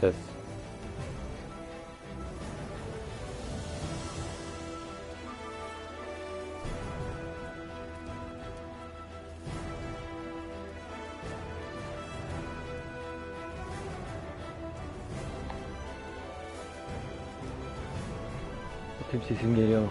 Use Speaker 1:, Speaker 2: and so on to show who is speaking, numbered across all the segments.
Speaker 1: Ses. Bakayım sesim geliyor mu?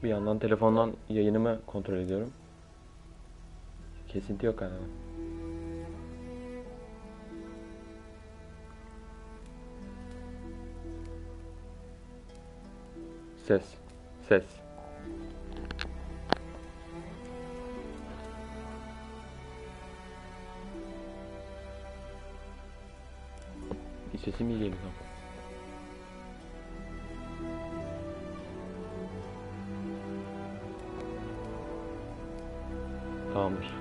Speaker 1: Bir yandan telefondan yayınımı kontrol ediyorum. Kesinti yok galiba. Ses. Ses. Bir sesim iyi geliyor. Tamamdır.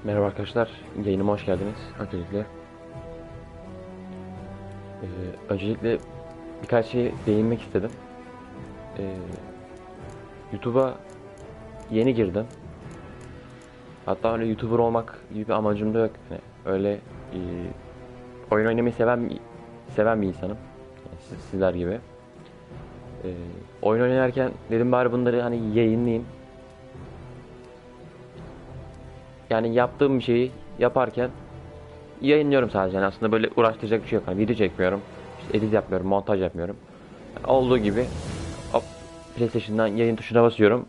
Speaker 1: Merhaba arkadaşlar, yayınıma hoş geldiniz. Öncelikle birkaç şey değinmek istedim. YouTube'a yeni girdim. Hatta öyle YouTuber olmak gibi bir amacım da yok. Yani öyle oyun oynamayı seven bir insanım. Yani sizler gibi. Oyun oynarken dedim bari bunları hani yayınlayayım. Yani yaptığım bir şeyi yaparken yayınlıyorum sadece. Yani aslında böyle uğraştıracak bir şey yok. Hani video çekmiyorum, işte edit yapmıyorum, montaj yapmıyorum. Yani olduğu gibi hop, PlayStation'dan yayın tuşuna basıyorum.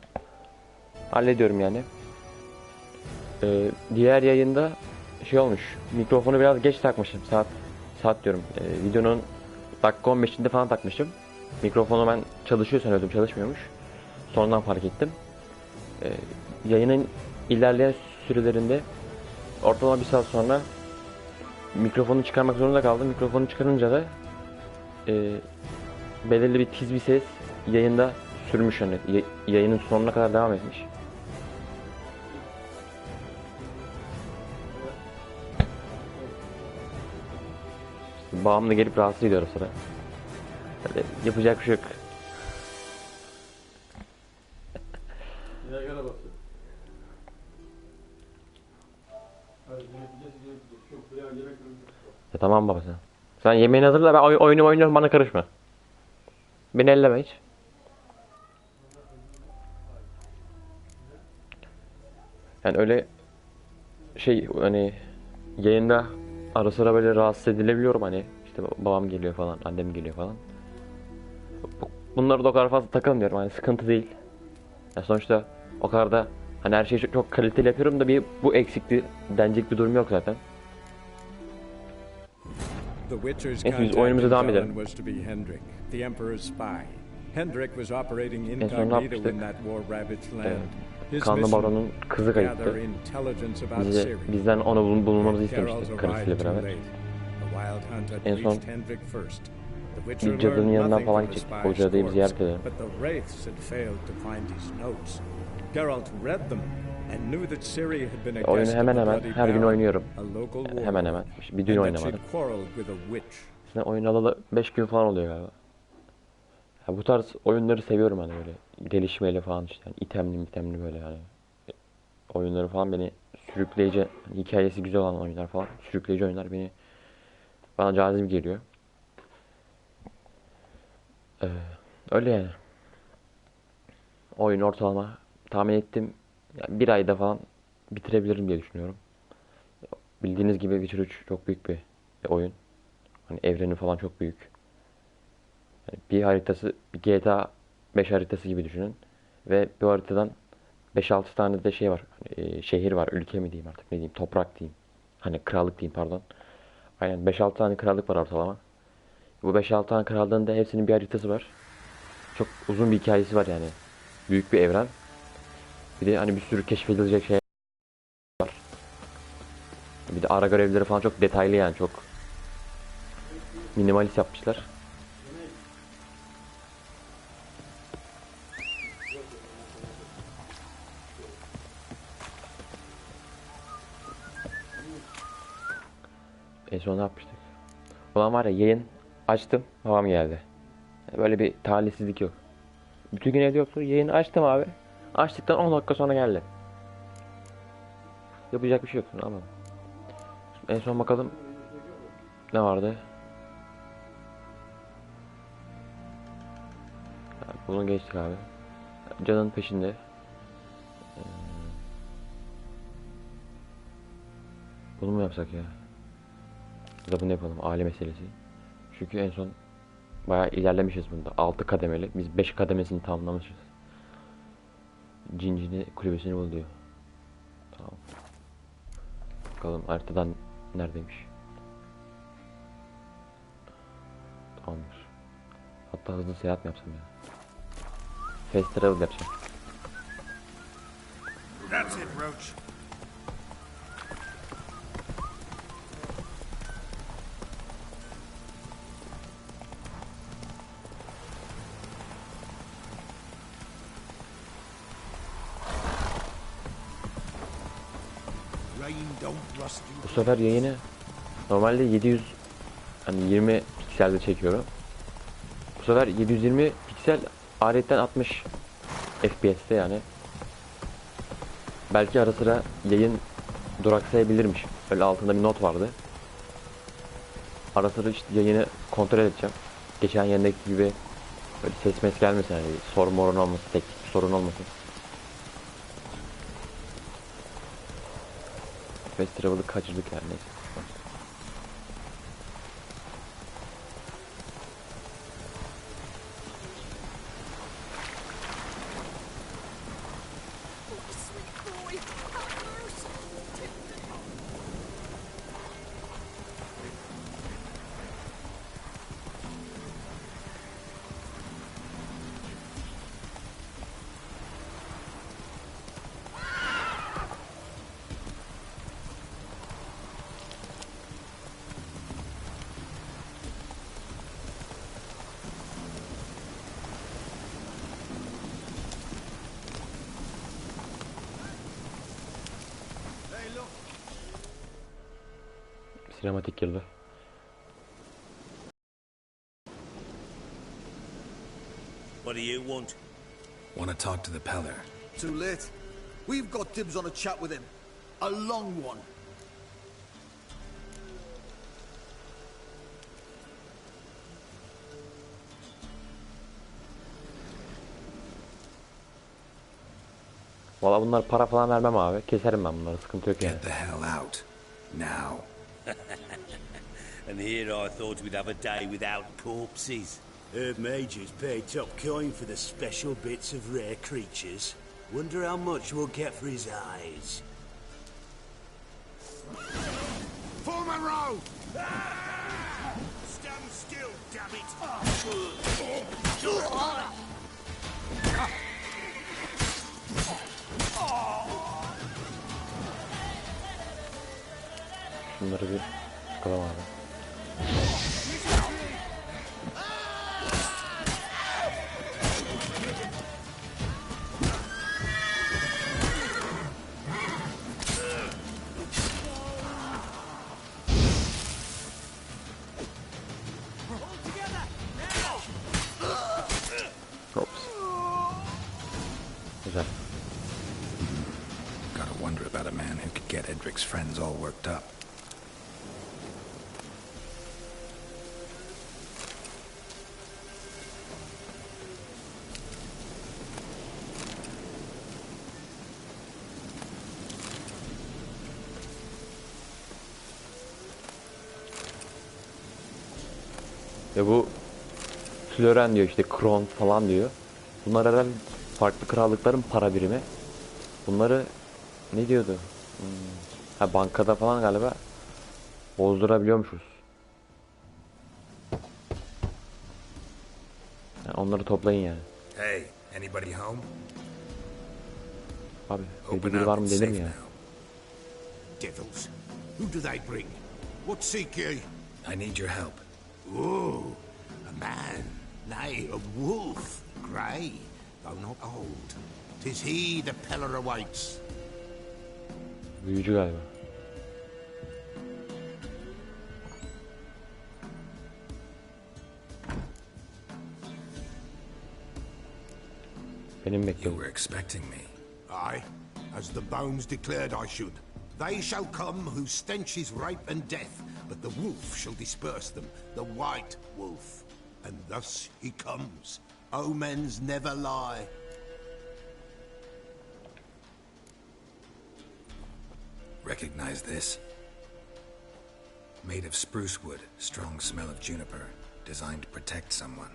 Speaker 1: Hallediyorum yani. Diğer yayında şey olmuş. Mikrofonu biraz geç takmışım. Saat diyorum. Videonun dakika 15'inde falan takmışım. Mikrofonu ben çalışıyor sanıyordum, çalışmıyormuş. Sonradan fark ettim. Ee, Yayının ilerleyen sürelerinde ortalama bir saat sonra mikrofonu çıkarmak zorunda kaldım. Mikrofonu çıkarınca da e, belirli bir tiz bir ses yayında sürmüş, hani yayının sonuna kadar devam etmiş. Bağımlı gelip rahatsız ediyor o sıra. Öyle yapacak bir şey yok. Ya tamam baba sen. Sen yemeğini hazırla, ben oyunu oynuyorum, bana karışma. Beni elleme hiç. Yani öyle şey, hani yayında ara sıra böyle rahatsız edilebiliyorum, hani işte babam geliyor falan, annem geliyor falan. Bunları da o kadar fazla takılmıyorum, hani sıkıntı değil. Ya sonuçta o kadar da hani her şeyi çok kaliteli yapıyorum da bir bu eksikti denecek bir durum yok zaten.
Speaker 2: The Witcher's
Speaker 1: Neyse biz
Speaker 2: contact
Speaker 1: oyunumuza
Speaker 2: in
Speaker 1: devam
Speaker 2: Velen
Speaker 1: edelim.
Speaker 2: was to be Hendrik, the Emperor's spy. Hendrik was operating
Speaker 1: En son ne
Speaker 2: incognito
Speaker 1: yapmıştık?
Speaker 2: in that war-ravaged land. His
Speaker 1: Kanlı
Speaker 2: mission,
Speaker 1: Baron'un kızı
Speaker 2: gather
Speaker 1: kayıptı.
Speaker 2: intelligence about Ciri.
Speaker 1: Bizden onu bulmamızı
Speaker 2: Yet Geralt
Speaker 1: istemişti
Speaker 2: arrived
Speaker 1: karısıyla
Speaker 2: too
Speaker 1: beraber.
Speaker 2: late. The Wild Hunt had
Speaker 1: En son
Speaker 2: reached Hendrik first. The Witcher
Speaker 1: bir cadının
Speaker 2: learned
Speaker 1: yanından
Speaker 2: nothing
Speaker 1: falan
Speaker 2: from the
Speaker 1: gidecektik. O
Speaker 2: spy's
Speaker 1: cadıyı bir
Speaker 2: corpse,
Speaker 1: ziyaret edelim.
Speaker 2: but the Wraiths had failed to find his notes. Geralt read them and knew that Ciri had been a
Speaker 1: Oyunu
Speaker 2: guest of
Speaker 1: hemen
Speaker 2: the
Speaker 1: hemen
Speaker 2: Bloody
Speaker 1: her gün
Speaker 2: Baron,
Speaker 1: oynuyorum.
Speaker 2: a local
Speaker 1: Hemen
Speaker 2: warlord,
Speaker 1: bir dün
Speaker 2: and that
Speaker 1: oynamadım.
Speaker 2: she'd quarreled with a witch.
Speaker 1: Aslında oyun alalı 5 gün falan oluyor galiba. Ya bu tarz oyunları seviyorum, hani böyle gelişmeli falan, işte yani itemli böyle yani. Oyunları falan beni sürükleyici, hani hikayesi güzel olan oyunlar falan, sürükleyici oyunlar bana cazip geliyor. Ee, Öyle yani. Oyun ortalama tahmin ettim, yani bir ayda falan bitirebilirim diye düşünüyorum. Bildiğiniz gibi Witcher 3 çok büyük bir oyun. Hani evreni falan çok büyük. Yani bir haritası bir GTA 5 haritası gibi düşünün. Ve bu haritadan 5-6 tane de şey var. Hani, şehir var, ülke mi diyeyim artık, ne diyeyim, toprak diyeyim. Hani krallık diyeyim, pardon. Aynen 5-6 tane krallık var ortalama. Bu 5-6 tane krallığın da hepsinin bir haritası var. Çok uzun bir hikayesi var yani. Büyük bir evren. Bir de hani bir sürü keşfedilecek şey var. Bir de ara görevleri falan çok detaylı, yani çok minimalist yapmışlar. En son ne yapmıştık? Ulan var ya, yayın açtım, babam geldi. Böyle bir talihsizlik yok. Bütün gün evde yoktu. Yayını açtım abi. Açtıktan 10 dakika sonra geldi. Yapacak bir şey yok. Ama en son bakalım ne vardı? Bunu geçtik abi. Can'ın peşinde. Bunu mu yapsak ya? Ya da bunu yapalım. Aile meselesi. Çünkü en son bayağı ilerlemişiz bunda. 6 kademeli. Biz 5 kademesini tamamlamışız. Cincini kulübesini bul diyor. Tamam. Bakalım haritadan neredeymiş. Tamamdır. Hatta hızlı seyahat mi yapsam ya? Fast travel yapacağım.
Speaker 2: That's it, Roach. Rain don't rust
Speaker 1: Bu
Speaker 2: you.
Speaker 1: sefer yayını normalde 700 hani 20 pikselde çekiyorum. Bu sefer 720 piksel ayetten 60 FPS'te yani. Belki ara sıra yayın duraksayabilirmiş. Öyle altında bir not vardı. Ara sıra işte yayını kontrol edeceğim. Geçen yayındaki gibi böyle ses mes gelmesin, hani sorun morun olmasın, teknik bir sorun olmasın. Fast Travel'ı kaçırdık yani, neyse. Sinematik girdi.
Speaker 3: What do you want?
Speaker 4: Want to talk to the Peller.
Speaker 5: Too late. We've got dibs on a chat with him. A long one.
Speaker 1: Valla bunlar para falan vermem abi. Keserim ben bunları. Sıkıntı yok yani.
Speaker 4: Get the hell out. Now.
Speaker 3: And here I thought we'd have a day without corpses.
Speaker 6: Herb Major's paid top coin for the special bits of rare creatures. Wonder how much we'll get for his eyes.
Speaker 2: Foreman row! Stand still, damn it!
Speaker 1: Şunları bir sıkalım abi. Ops. Güzel.
Speaker 4: Gotta wonder about a man who could get Edric's friends all worked up.
Speaker 1: Ya bu Floren diyor, işte Kron falan diyor. Bunlar herhalde farklı krallıkların para birimi. Bunları ne diyordu? Ha, bankada falan galiba bozdurabiliyormuşuz. Yani onları toplayın yani.
Speaker 4: Hey, anybody home?
Speaker 1: Abi evde
Speaker 4: Open
Speaker 1: biri var
Speaker 4: up,
Speaker 1: mı
Speaker 4: it's
Speaker 1: dedim
Speaker 4: safe
Speaker 1: ya.
Speaker 4: now.
Speaker 2: Devils. Who do they bring? What seek ye?
Speaker 4: I need your help.
Speaker 2: Ooh, a man, nay, a wolf, grey, though not old. 'Tis he the Peller awaits.
Speaker 1: Büyücü galiba. Beni mi
Speaker 4: You
Speaker 1: bekliyordun?
Speaker 4: were expecting me.
Speaker 2: Aye, as the bones declared I should. They shall come whose stench is rape and death, but the wolf shall disperse them, the white wolf. And thus he comes. Omens never lie.
Speaker 4: Recognize this? Made of spruce wood, strong smell of juniper, designed to protect someone.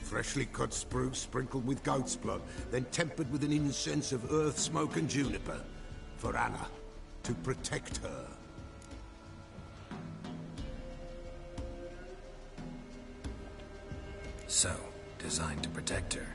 Speaker 2: Freshly cut spruce sprinkled with goat's blood, then tempered with an incense of earth, smoke and juniper. For Anna, to protect her.
Speaker 4: So, designed to protect her.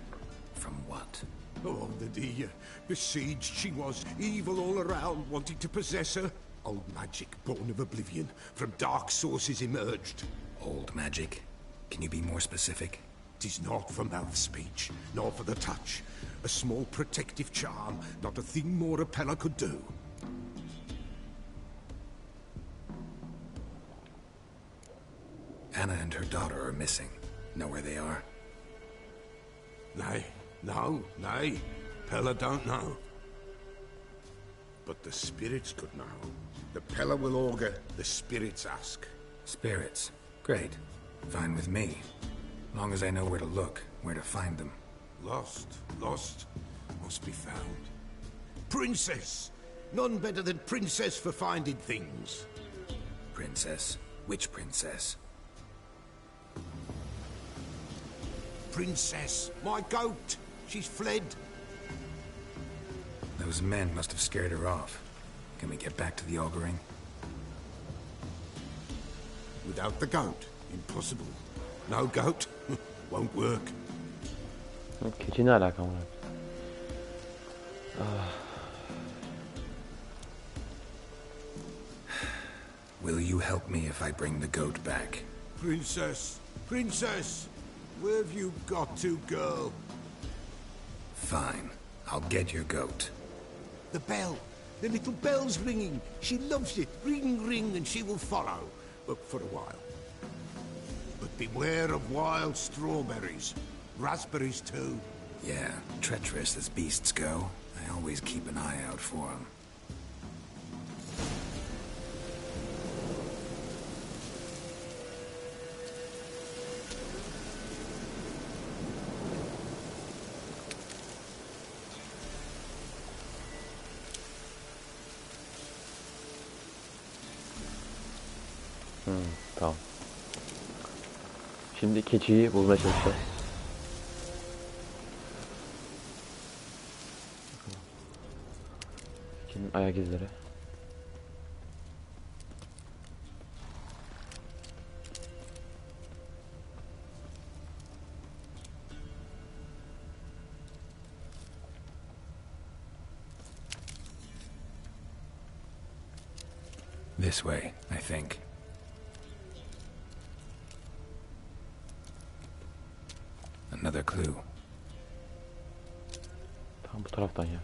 Speaker 4: From what?
Speaker 2: Oh, the besieged she was, evil all around, wanting to possess her. Old magic, born of oblivion, from dark sources emerged.
Speaker 4: Old magic? Can you be more specific?
Speaker 2: 'Tis not for mouth speech, nor for the touch. A small protective charm, not a thing more Repella could do.
Speaker 4: Anna and her daughter are missing. Know where they are?
Speaker 2: Nay, nay. Pella don't know. But the spirits could know. The Pella will augur, the spirits ask.
Speaker 4: Spirits. Great. Fine with me. Long as I know where to look, where to find them.
Speaker 2: Lost, must be found. Princess! None better than Princess for finding things.
Speaker 4: Princess? Which princess?
Speaker 2: Princess, my goat! She's fled.
Speaker 4: Those men must have scared her off. Can we get back to the auguring?
Speaker 2: Without the goat, impossible. No goat, won't work.
Speaker 1: Keçi ne alaka mı?
Speaker 4: Will you help me if I bring the goat back?
Speaker 2: Princess, princess! Where have you got to, girl?
Speaker 4: Fine. I'll get your goat.
Speaker 2: The bell. The little bell's ringing. She loves it. Ring, ring, and she will follow. But for a while. But beware of wild strawberries. Raspberries, too.
Speaker 4: Yeah, treacherous as beasts go. I always keep an eye out for them.
Speaker 1: Tamam. Şimdi keçiyi bulmaya çalışacağız. Keçinin ayak izleri.
Speaker 4: This way, I think. Another clue.
Speaker 1: Tam bu taraftan ya.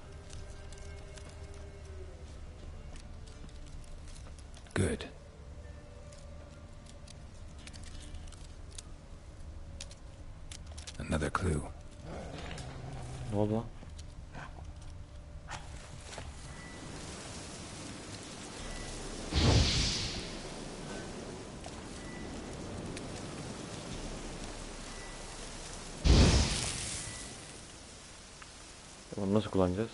Speaker 4: Good. Another clue.
Speaker 1: Ne oldu lan? Bunu nasıl kullanacağız?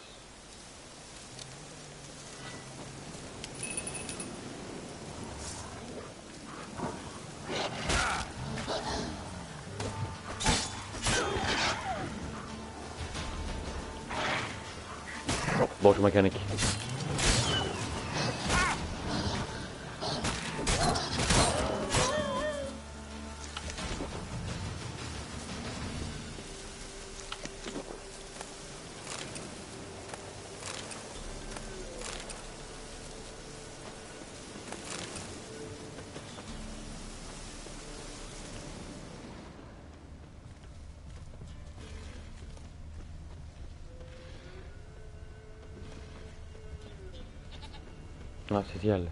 Speaker 1: Boş mekanik. Ha, ses geldi.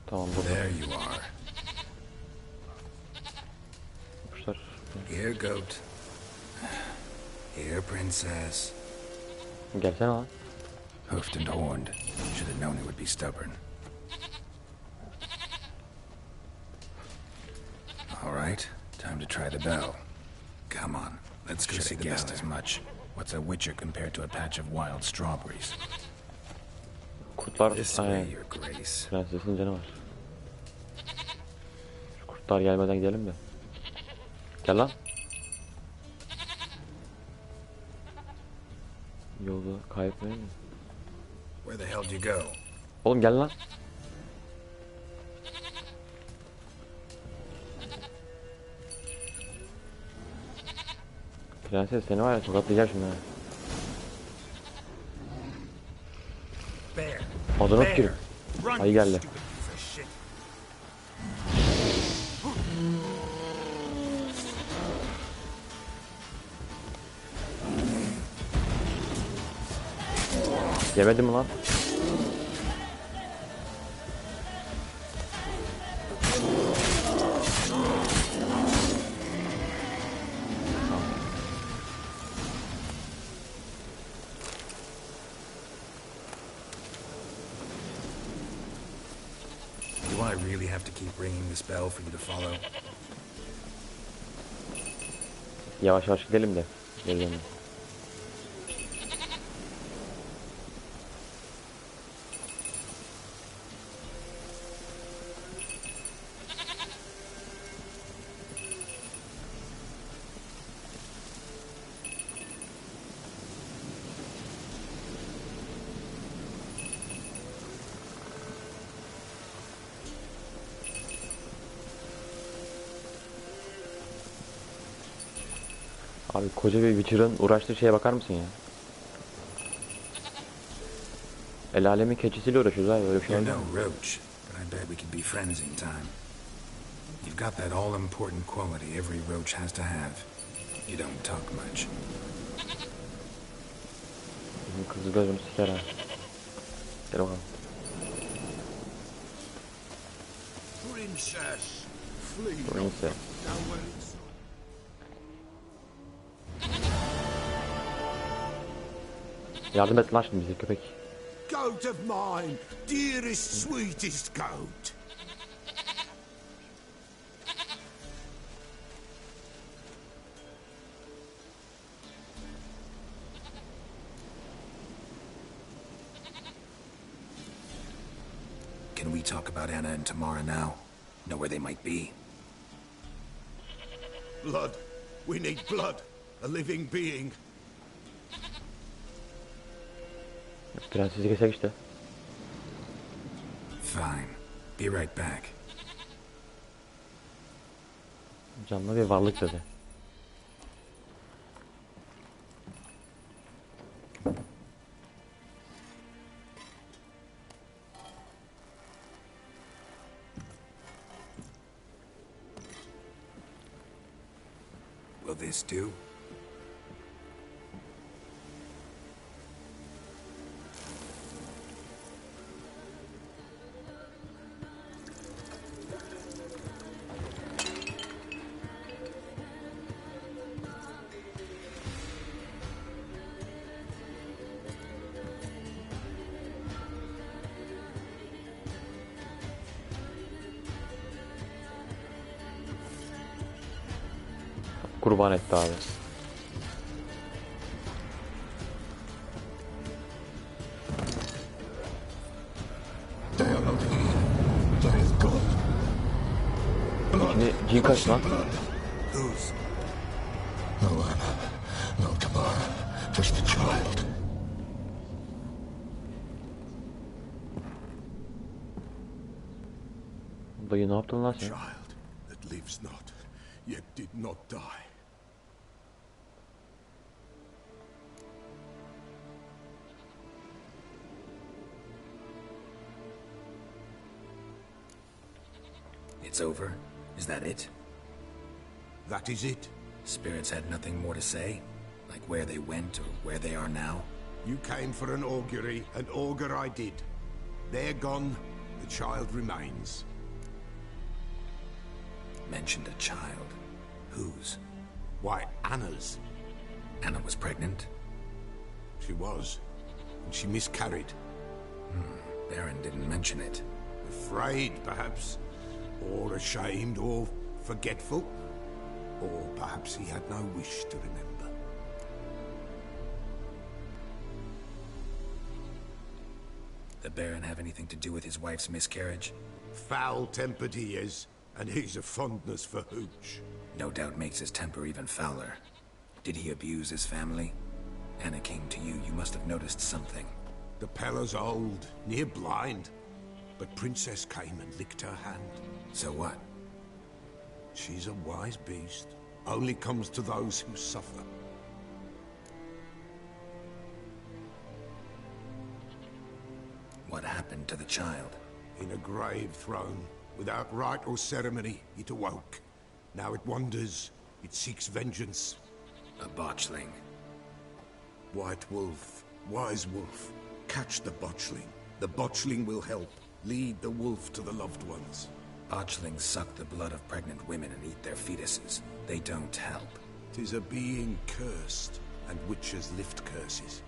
Speaker 1: Tamam burada.
Speaker 4: There you are.
Speaker 1: Kuşlar.
Speaker 4: Here, goat. Here, princess.
Speaker 1: Gelsene lan.
Speaker 4: Hoofed and horned. Should have known it would be stubborn. All right, time to try the bell. Come on, let's go see the bell. As much. What's a witcher compared to a patch of wild strawberries?
Speaker 1: Kurtlar.
Speaker 4: This way,
Speaker 1: Aynen.
Speaker 4: your grace.
Speaker 1: Prensesin canı var. Şu kurtlar gelmeden gidelim de. Gel lan. Yolu kaybetmeyin mi?
Speaker 4: Where the hell did you go?
Speaker 1: Oğlum gel lan. Prenses seni var ya tokatlayacağım şimdi ha.
Speaker 6: Bear.
Speaker 1: Adana tükürüm.
Speaker 6: Run,
Speaker 1: Ayı geldi.
Speaker 6: stupid piece of shit.
Speaker 1: Yemedim mi lan?
Speaker 4: Do I really have to keep ringing this bell for you to follow?
Speaker 1: Yavaş yavaş gidelim de. Gelelim. Abi koca bir Witcher'ın uğraştığı şeye bakar mısın ya? El alemin keçisiyle uğraşıyoruz abi, öyle bir şey
Speaker 4: You're
Speaker 1: olmaz.
Speaker 4: no roach, but I bet we could be friends in time. You've got that all-important quality every roach has to have. You don't talk much.
Speaker 1: Bizim kızı gözünü siker ha. Gel bakalım.
Speaker 2: Princess, flee not.
Speaker 1: Neyse.
Speaker 2: Now it's
Speaker 1: Yardım et lan şimdi bize köpek.
Speaker 2: goat of mine, dearest, sweetest goat.
Speaker 4: Can we talk about Anna and Tamara now? Know where they might be?
Speaker 2: Blood. We need blood. A living being.
Speaker 1: Prensesi kesek işte.
Speaker 4: Fine. Be right back.
Speaker 1: Canlı bir varlık dedi.
Speaker 4: Will this do?
Speaker 1: Kurban etti abi. Şimdi cin kaç lan?
Speaker 2: Whose?
Speaker 7: No Anna, no Tamara, just the child.
Speaker 1: Dayı ne yaptın lan sen?
Speaker 2: Child that lives not, yet did not die.
Speaker 4: It's over? Is that it?
Speaker 2: That is it.
Speaker 4: Spirits had nothing more to say? Like where they went or where they are now?
Speaker 2: You came for an augury, and augur I did. They're gone, the child remains.
Speaker 4: Mentioned a child. Whose?
Speaker 2: Why, Anna's.
Speaker 4: Anna was pregnant?
Speaker 2: She was, and she miscarried.
Speaker 4: Baron didn't mention it.
Speaker 2: Afraid, perhaps, or ashamed, or forgetful. Or perhaps he had no wish to remember.
Speaker 4: The Baron have anything to do with his wife's miscarriage?
Speaker 2: Foul-tempered he is, and he's a fondness for hooch.
Speaker 4: No doubt makes his temper even fouler. Did he abuse his family? Anna came to you, you must have noticed something.
Speaker 2: The Pella's old, near blind, but Princess came and licked her hand.
Speaker 4: So what?
Speaker 2: She's a wise beast. Only comes to those who suffer.
Speaker 4: What happened to the child?
Speaker 2: In a grave thrown, without rite or ceremony, it awoke. Now it wanders, it seeks vengeance.
Speaker 4: A botchling.
Speaker 2: White Wolf, wise wolf, catch the botchling. The botchling will help, lead the wolf to the loved ones.
Speaker 4: Botchlings suck the blood of pregnant women and eat their fetuses. They don't help.
Speaker 2: 'Tis a being cursed, and witches lift curses.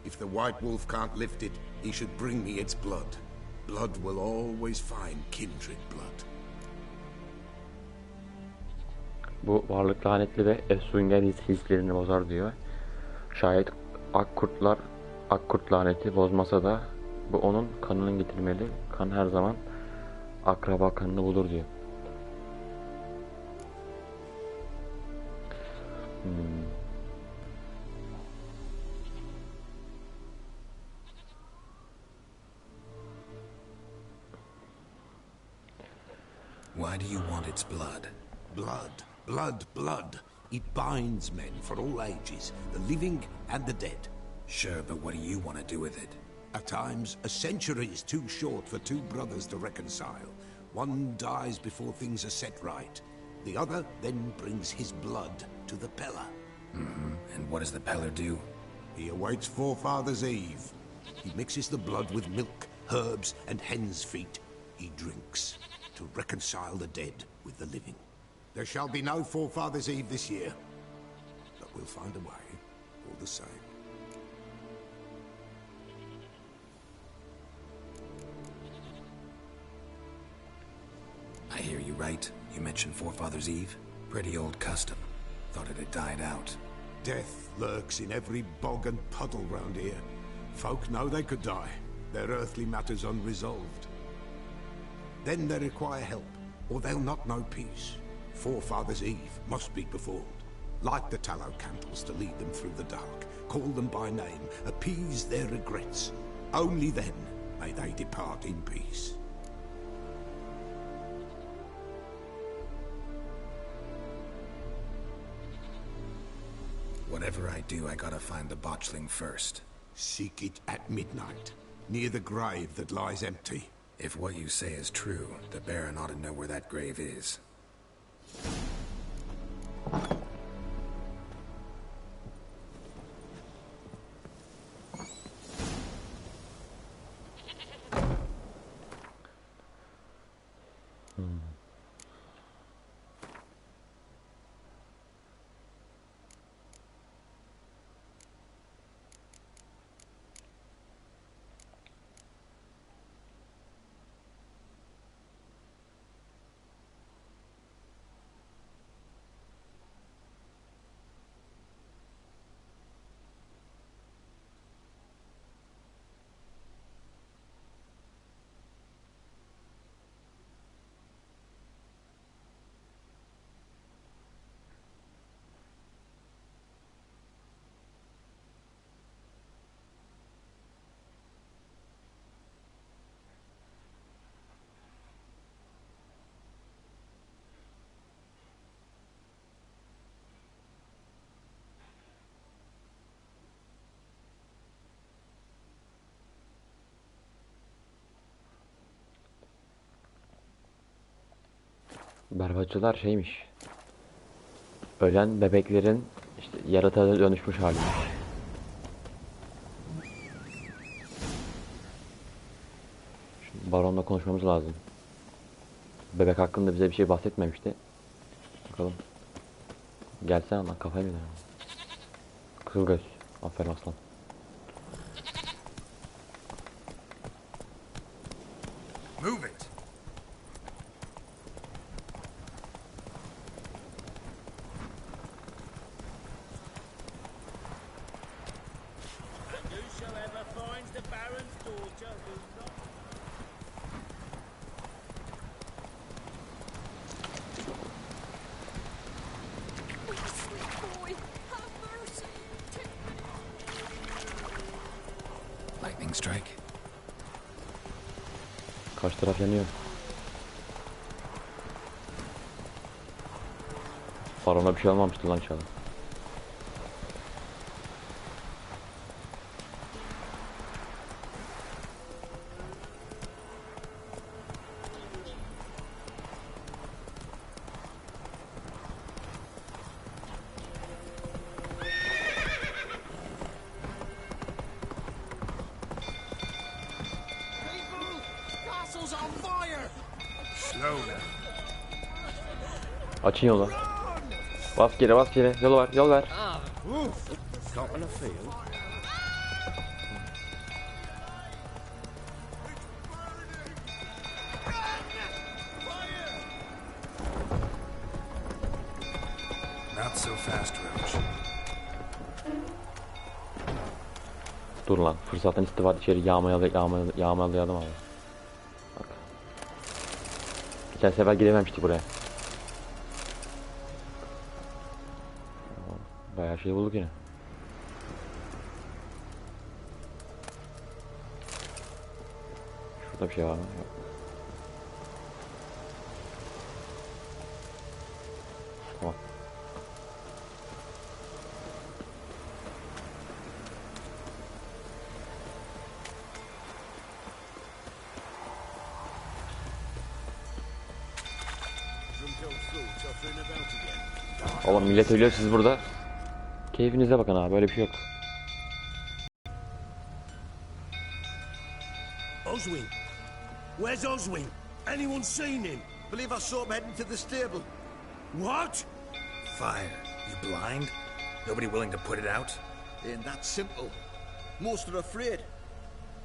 Speaker 2: If the White Wolf can't lift it, he should bring me its blood. Blood will always find kindred blood.
Speaker 1: Bu varlık lanetli ve efsungar hislerini bozar diyor. Şayet Akkurt laneti bozmasa da bu onun kanını getirmeli. Kan her zaman akraba kanını bulur diyor.
Speaker 4: Why do you want its blood?
Speaker 2: Blood, blood, blood. It binds men for all ages, the living and the dead.
Speaker 4: Sure, but what do you want to do with it?
Speaker 2: At times, a century is too short for two brothers to reconcile. One dies before things are set right. The other then brings his blood to the Pella.
Speaker 4: And what does the Peller do?
Speaker 2: He awaits Forefather's Eve. He mixes the blood with milk, herbs, and hen's feet. He drinks to reconcile the dead with the living. There shall be no Forefather's Eve this year, but we'll find a way all the same.
Speaker 4: I hear you right. You mentioned Forefather's Eve? Pretty old custom. Thought it had died out.
Speaker 2: Death lurks in every bog and puddle round here. Folk know they could die, their earthly matters unresolved. Then they require help, or they'll not know peace. Forefather's Eve must be performed. Light the tallow candles to lead them through the dark. Call them by name, appease their regrets. Only then may they depart in peace.
Speaker 4: Whatever I do, I gotta find the botchling first.
Speaker 2: Seek it at midnight, near the grave that lies empty.
Speaker 4: If what you say is true, the Baron ought to know where that grave is.
Speaker 1: Berbatçılar şeymiş. Ölen bebeklerin işte yaratığa dönüşmüş haliymiş. Şimdi Baron'la konuşmamız lazım. Bebek hakkında bize bir şey bahsetmemişti. Bakalım. Gelsene lan, kafayı mı yedin? Kız göz. Aferin aslan.
Speaker 2: Move it.
Speaker 3: Whosoever finds the Baron's daughter will not...
Speaker 8: Sweet boy, have mercy. Take me.
Speaker 4: Lightning strike.
Speaker 1: Karşı taraf yanıyor. Baron'a bir şey olmamıştı lan inşallah.
Speaker 5: Castle's on fire!
Speaker 2: Slow now.
Speaker 1: Açın yolu. Bas geri, bas geri. Yol ver, yol ver.
Speaker 3: Caught in a field?
Speaker 4: Not so fast, Roach.
Speaker 1: Dur lan, fırsattan istifade içeri yağmalayalım abi. Bak. Geçen sefer girememiştik buraya. Bayağı şey bulduk yine. Şurada bir şey var mı? Yok. Tamam. Oğlum millet ölüyor, siz burada keyfinize bakın abi, böyle bir şey yok.
Speaker 6: Oswin! Where's Oswin? Anyone seen him?
Speaker 5: Believe I saw him heading to the stable.
Speaker 6: What?
Speaker 4: Fire. You blind? Nobody willing to put it out?
Speaker 5: Ain't that simple. Most are afraid.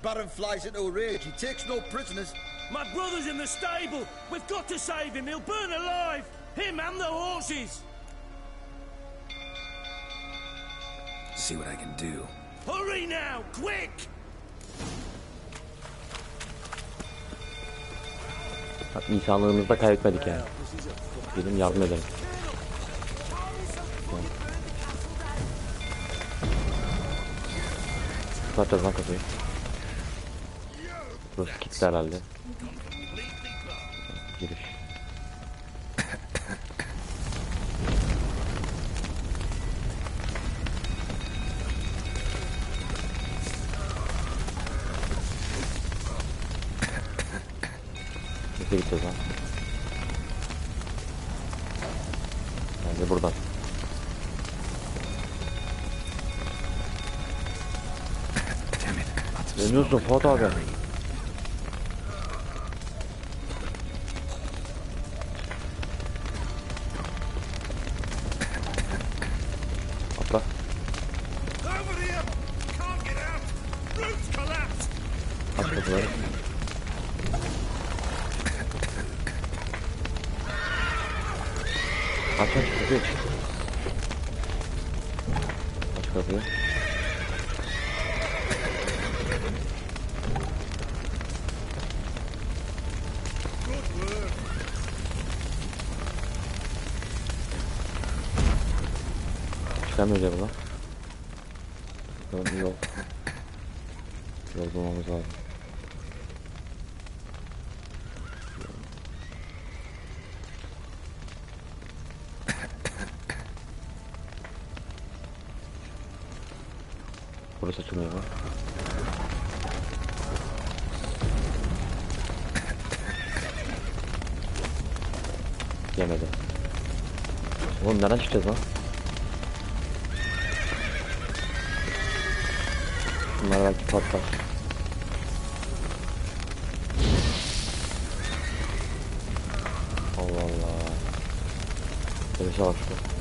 Speaker 5: Baron flies into a rage. He takes no prisoners.
Speaker 6: My brother's in the stable! We've got to save him! He'll burn alive! Him and the horses!
Speaker 4: See what I can do.
Speaker 6: Hurry now! Quick!
Speaker 1: Bak, insanlığımızı da kaybetmedik yani. Gelin yardım edelim. Ne yapacağız lan kapıyı? Burası kilitli herhalde. Giriş. Nereye gideceğiz lan? Bence buradan. Ne diyorsun Fuat abi? Atla.
Speaker 2: Over here! Can't get out! Roof's collapsed!
Speaker 1: Aç kapıları. Aç kapıyı. Aç kapıyı. Çıkamıyor acaba lan. Bakalım yol. Yol bulmamız lazım. Burası açılmıyor mu? Yemedi. Oğlum nereden çıkacağız lan? Bunlar belki patlar. Sese bak şu.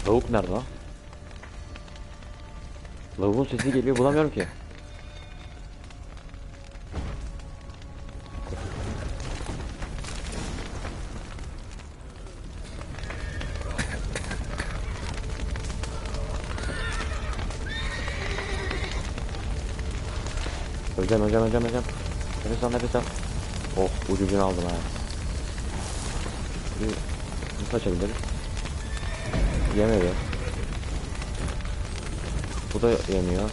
Speaker 1: Lavuk nerede lan? Lavuğun sesi geliyor, bulamıyorum ki. Öleceğim. Nefes al. Oh, ucucunu aldım ha. Nasıl açabiliriz? Yemiyor. Bu da yemiyor.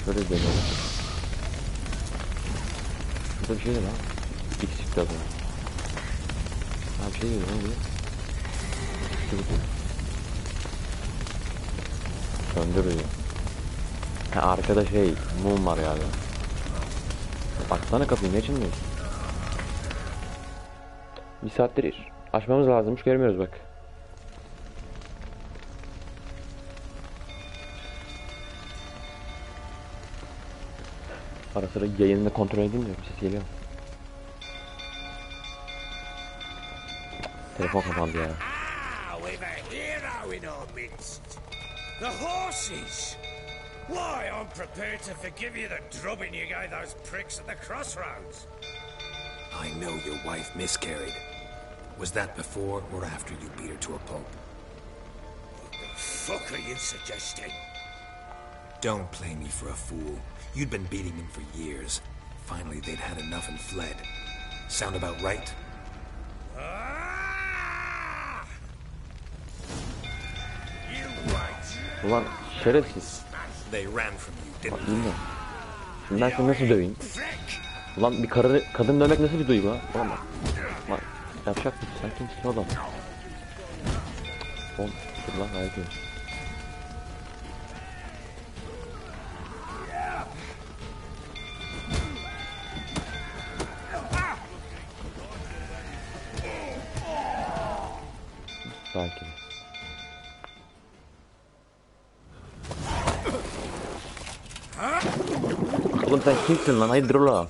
Speaker 1: Böyle deniyor. Burada bir şey değil lan. X çıktı az önce. Ha, bir şey değil lan diye. Söndürüyor. Ha, arkada mum var yani. Baksana kapıyı, ne açılmıyor? Bir saattir açmamız lazımmış, görmüyoruz bak. Ara sıra yayını kontrol edeyim diyorum, ses geliyor. Telefon kapandı ya.
Speaker 3: We've a hero in our midst. The horses. Why, I'm prepared to forgive you the drubbing you gave those pricks at the crossroads.
Speaker 4: I know your wife miscarried. Was that before or after you beat her to a pulp?
Speaker 3: What the fuck are you suggesting?
Speaker 4: Don't play me for a fool. You'd been beating them for years. Finally, they'd had enough and fled. Sound about right?
Speaker 3: Ah! You wait.
Speaker 1: Ulan şerefsiz.
Speaker 4: They ran from you, didn't they?
Speaker 1: Bilmiyorum. Şimdi ben seni nasıl döveyim? Ulan bir kadın dövmek nasıl bir duygu ha? Ulan bak. Yapacak mısın? Sen kimsin oğlum? Oğlum dur lan, ayak yiyor. Sakin. Oğlum sen kimsin lan? Hayırdır ola?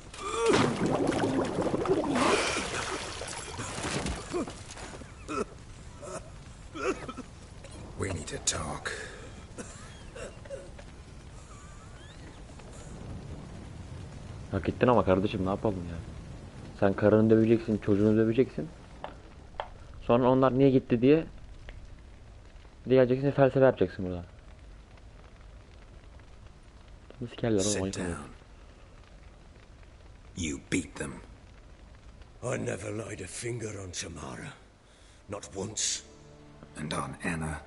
Speaker 4: We need to talk.
Speaker 1: Hak ettin ama kardeşim, ne yapalım ya? Sen karını döveceksin, çocuğunu döveceksin. Sonra onlar niye gitti diye geleceksin, felsefe yapacaksın burada. Sikerler oğlum.
Speaker 4: Sit down. You beat them.
Speaker 3: I never laid a finger on Tamara. Not once.
Speaker 4: And on Anna.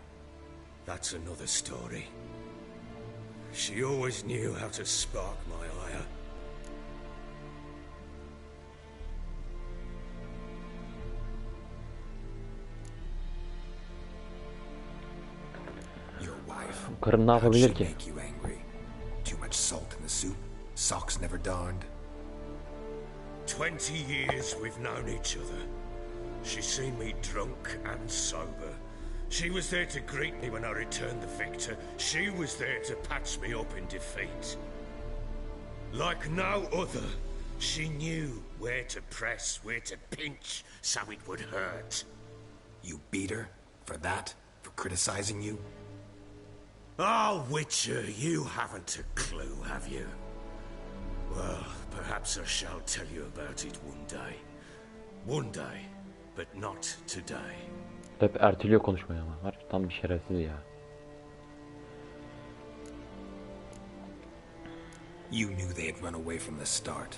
Speaker 3: That's another story. She always knew how to spark my ire.
Speaker 4: Your wife.
Speaker 1: Karın ne
Speaker 4: How'd she
Speaker 1: yapabilir ki?
Speaker 4: make you angry? Too much salt in the soup? Socks never darned?
Speaker 3: 20 years we've known each other. She's seen me drunk and sober. She was there to greet me when I returned the victor. She was there to patch me up in defeat. Like no other, she knew where to press, where to pinch, so it would hurt.
Speaker 4: You beat her? For that? For criticizing you?
Speaker 3: Oh, Witcher, you haven't a clue, have you? Well, perhaps I shall tell you about it one day. One day, but not today.
Speaker 1: Hep erteliyor konuşmayı ama. Var tam bir şerefsiz ya.
Speaker 4: You knew they had run away from the start.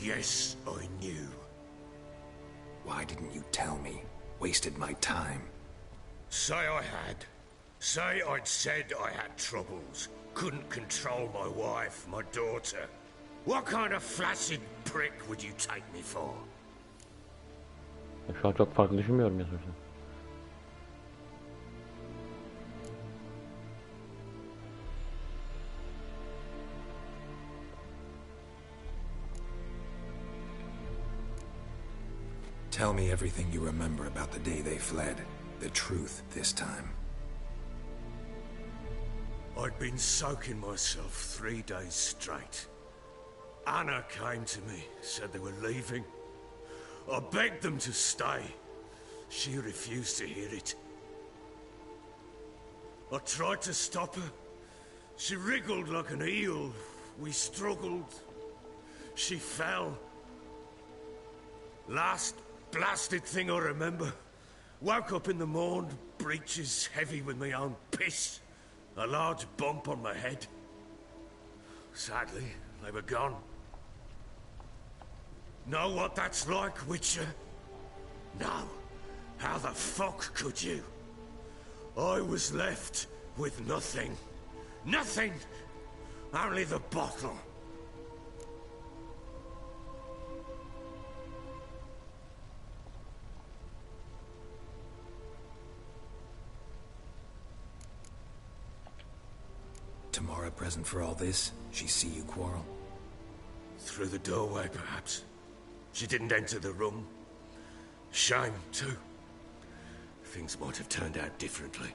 Speaker 3: Yes, I knew.
Speaker 4: Why didn't you tell me? Wasted my time.
Speaker 3: Say I had. Say I'd said I had troubles. Couldn't control my wife, my daughter. What kind of flaccid prick would you take me for?
Speaker 1: Şu an çok farklı düşünmüyorum ya sonuçta.
Speaker 4: Tell me everything you remember about the day they fled. The truth this time.
Speaker 3: I'd been soaking myself 3 days straight. Anna came to me, said they were leaving. I begged them to stay. She refused to hear it. I tried to stop her. She wriggled like an eel. We struggled. She fell. Last blasted thing I remember. Woke up in the morn, breeches heavy with my own piss. A large bump on my head. Sadly, they were gone. Know what that's like, Witcher? No. How the fuck could you? I was left with nothing. Nothing! Only the bottle.
Speaker 4: Tamara present for all this? She see you quarrel?
Speaker 3: Through the doorway, perhaps. She didn't enter the room. Shame, too. Things might have turned out differently.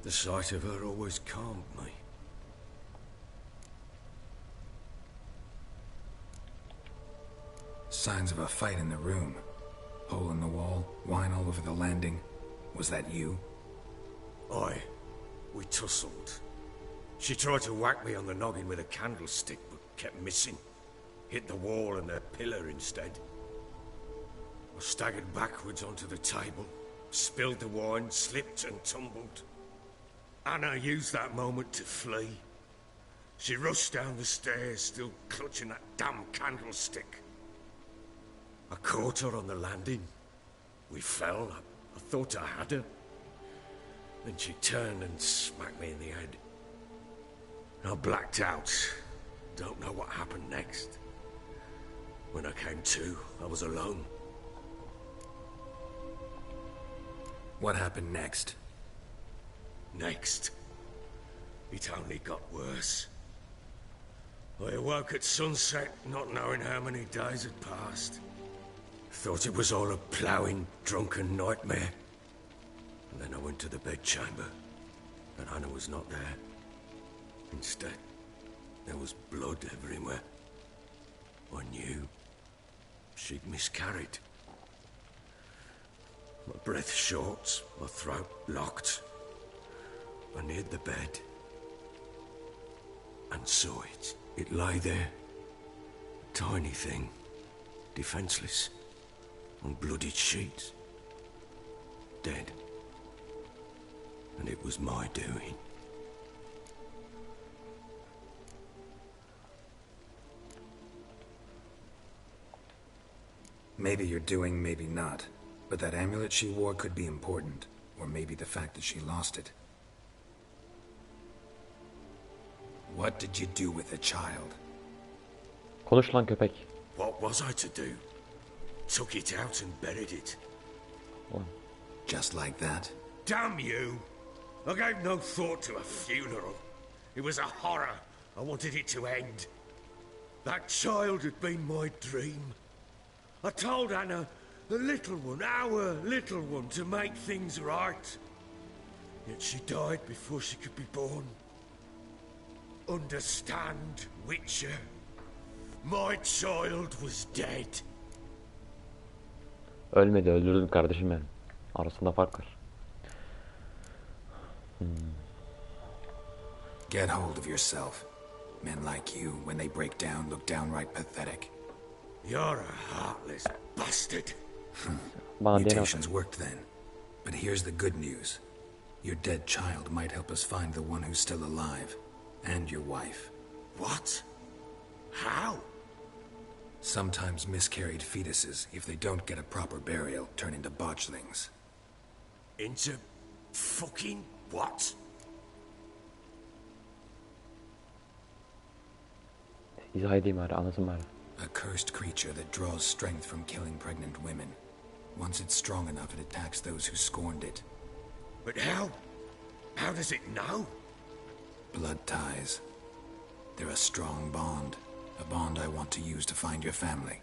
Speaker 3: The sight of her always calmed me.
Speaker 4: Signs of a fight in the room. Hole in the wall, wine all over the landing. Was that you?
Speaker 3: Aye. We tussled. She tried to whack me on the noggin with a candlestick, but kept missing. Hit the wall and a pillar instead. I staggered backwards onto the table, spilled the wine, slipped and tumbled. Anna used that moment to flee. She rushed down the stairs, still clutching that damn candlestick. I caught her on the landing. We fell. I thought I had her. Then she turned and smacked me in the head. I blacked out. Don't know what happened next. When I came to, I was alone.
Speaker 4: What happened next?
Speaker 3: Next, it only got worse. I awoke at sunset, not knowing how many days had passed. Thought it was all a ploughing, drunken nightmare. And then I went to the bedchamber, and Anna was not there. Instead, there was blood everywhere. I knew she'd miscarried. My breath short, my throat locked. I neared the bed and saw it. It lay there, a tiny thing, defenseless, on bloodied sheets, dead. And it was my doing.
Speaker 4: Maybe you're doing, maybe not. But that amulet she wore could be important. Or maybe the fact that she lost it. What did you do with the child?
Speaker 1: Konuş lan köpek.
Speaker 3: What was I to do? Took it out and buried it.
Speaker 1: Ulan.
Speaker 4: Just like that?
Speaker 3: Damn you! I gave no thought to a funeral. It was a horror. I wanted it to end. That child had been my dream. I told Anna, the little one, our little one, to make things right. Yet she died before she could be born. Understand, Witcher? My child was dead.
Speaker 1: Ölmedi, öldürdüm kardeşim benim. Arasında fark var.
Speaker 4: Get hold of yourself. Men like you, when they break down, look downright pathetic.
Speaker 3: You're a heartless bastard.
Speaker 1: Bana DNA
Speaker 4: Mutations worked then. But here's the good news. Your dead child might help us find the one who's still alive. And your wife.
Speaker 3: What? How?
Speaker 4: Sometimes miscarried fetuses, if they don't get a proper burial, turn into botchlings.
Speaker 3: Into fucking what?
Speaker 1: İzah edeyim bari, anlasın bari.
Speaker 4: A cursed creature that draws strength from killing pregnant women. Once it's strong enough, it attacks those who scorned it.
Speaker 3: But how? How does it know?
Speaker 4: Blood ties. They're a strong bond. A bond I want to use to find your family.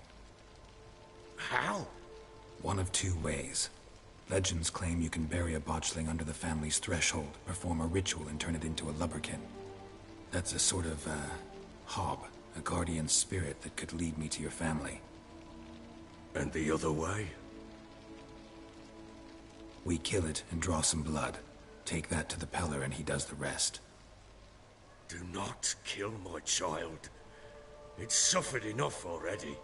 Speaker 3: How?
Speaker 4: One of two ways. Legends claim you can bury a botchling under the family's threshold, perform a ritual, and turn it into a lubberkin. That's a sort of, hob, a guardian spirit that could lead me to your family.
Speaker 3: And the other way?
Speaker 4: We kill it and draw some blood. Take that to the Peller and he does the rest.
Speaker 3: Do not kill my child. It's suffered enough already.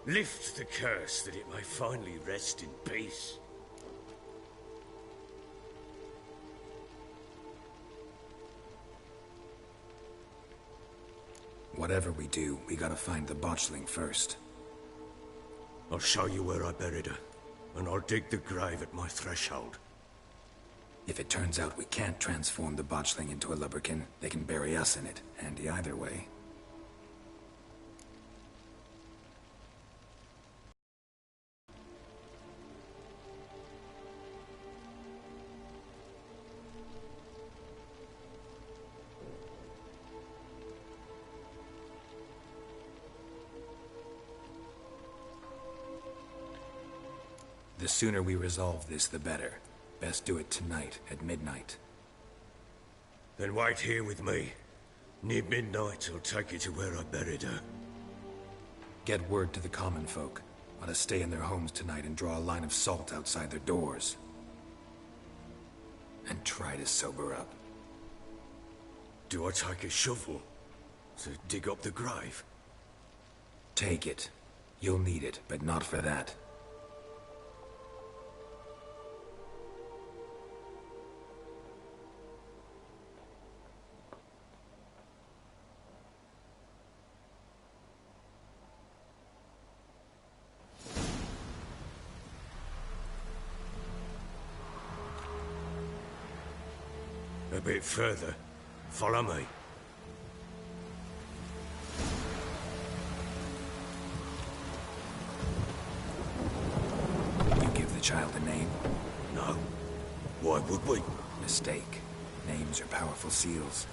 Speaker 3: Lift the curse that it may finally rest in peace.
Speaker 4: Whatever we do, we gotta find the botchling first.
Speaker 3: I'll show you where I buried her, and I'll dig the grave at my threshold.
Speaker 4: If it turns out we can't transform the botchling into a lubberkin, they can bury us in it. Handy either way. The sooner we resolve this, the better. Best do it tonight, at midnight.
Speaker 3: Then wait here with me. Near midnight, I'll take you to where I buried her.
Speaker 4: Get word to the common folk. Ought to stay in their homes tonight and draw a line of salt outside their doors. And try to sober up.
Speaker 3: Do I take a shovel to dig up the grave?
Speaker 4: Take it. You'll need it, but not for that.
Speaker 3: A bit further. Follow me.
Speaker 4: You give the child a name?
Speaker 3: No. Why would we?
Speaker 4: Mistake. Names are powerful seals.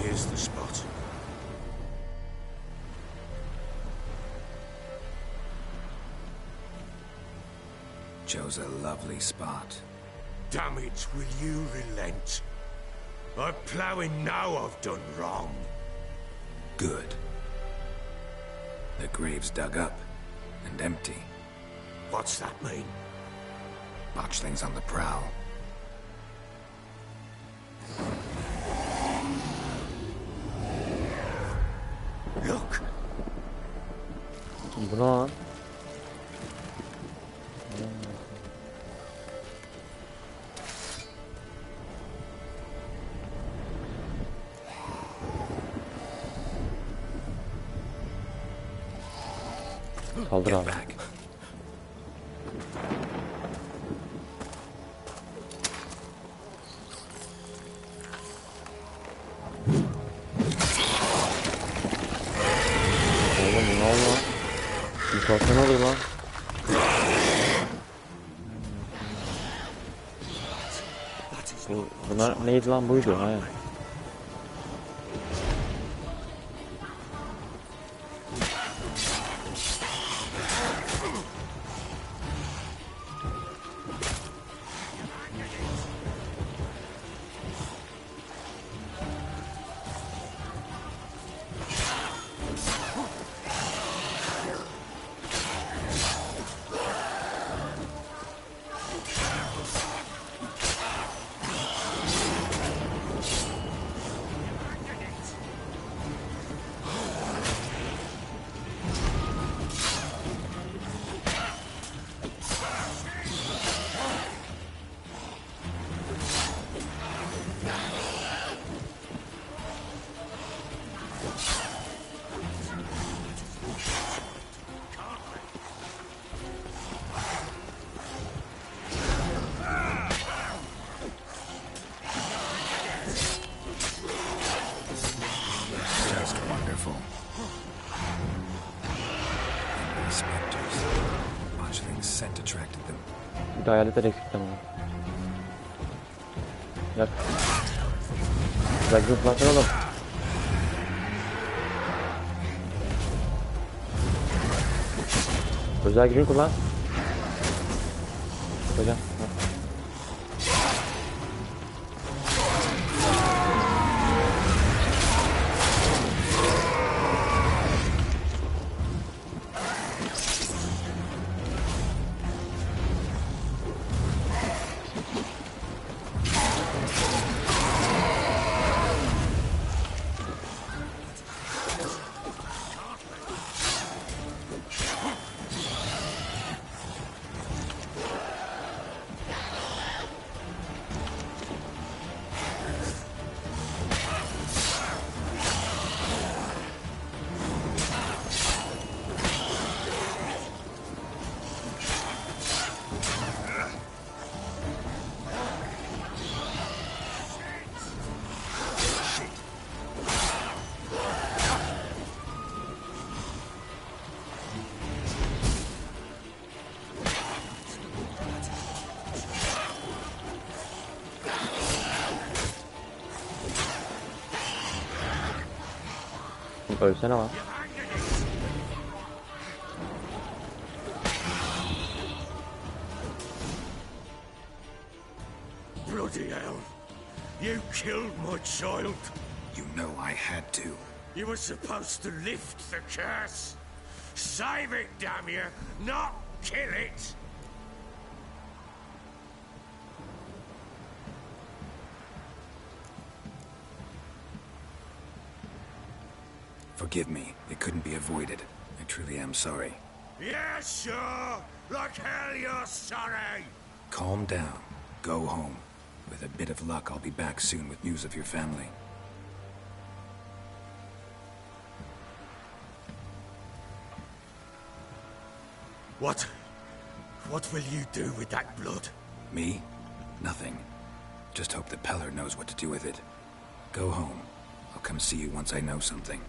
Speaker 3: Here's the spot.
Speaker 4: Chose a lovely spot.
Speaker 3: Damn it, will you relent? I'm ploughing now I've done wrong.
Speaker 4: Good. The grave's dug up and empty.
Speaker 3: What's that mean?
Speaker 4: Botchling's on the prowl.
Speaker 3: Look!
Speaker 1: Bu ne lan? Saldır
Speaker 4: Get
Speaker 1: abi.
Speaker 4: back.
Speaker 1: Oğlum ne oldu lan? Bir kalkan olur lan. Bunlar neydi lan, buydu ha.
Speaker 4: raptors. Botchling's scent attracted them.
Speaker 1: Bir de hayaletler eksikti ama. Yak. Güzel bir fırlatın oğlum. Özel gücünü kullan. Hocam. Ölsene lan.
Speaker 3: Bloody hell! You killed my child!
Speaker 4: You know I had to.
Speaker 3: You were supposed to lift the curse! Save it, damn you! Not kill it!
Speaker 4: Forgive me. It couldn't be avoided. I truly am sorry.
Speaker 3: Yeah, sure! Like hell you're sorry!
Speaker 4: Calm down. Go home. With a bit of luck, I'll be back soon with news of your family.
Speaker 3: What will you do with that blood?
Speaker 4: Me? Nothing. Just hope that Peller knows what to do with it. Go home. I'll come see you once I know something.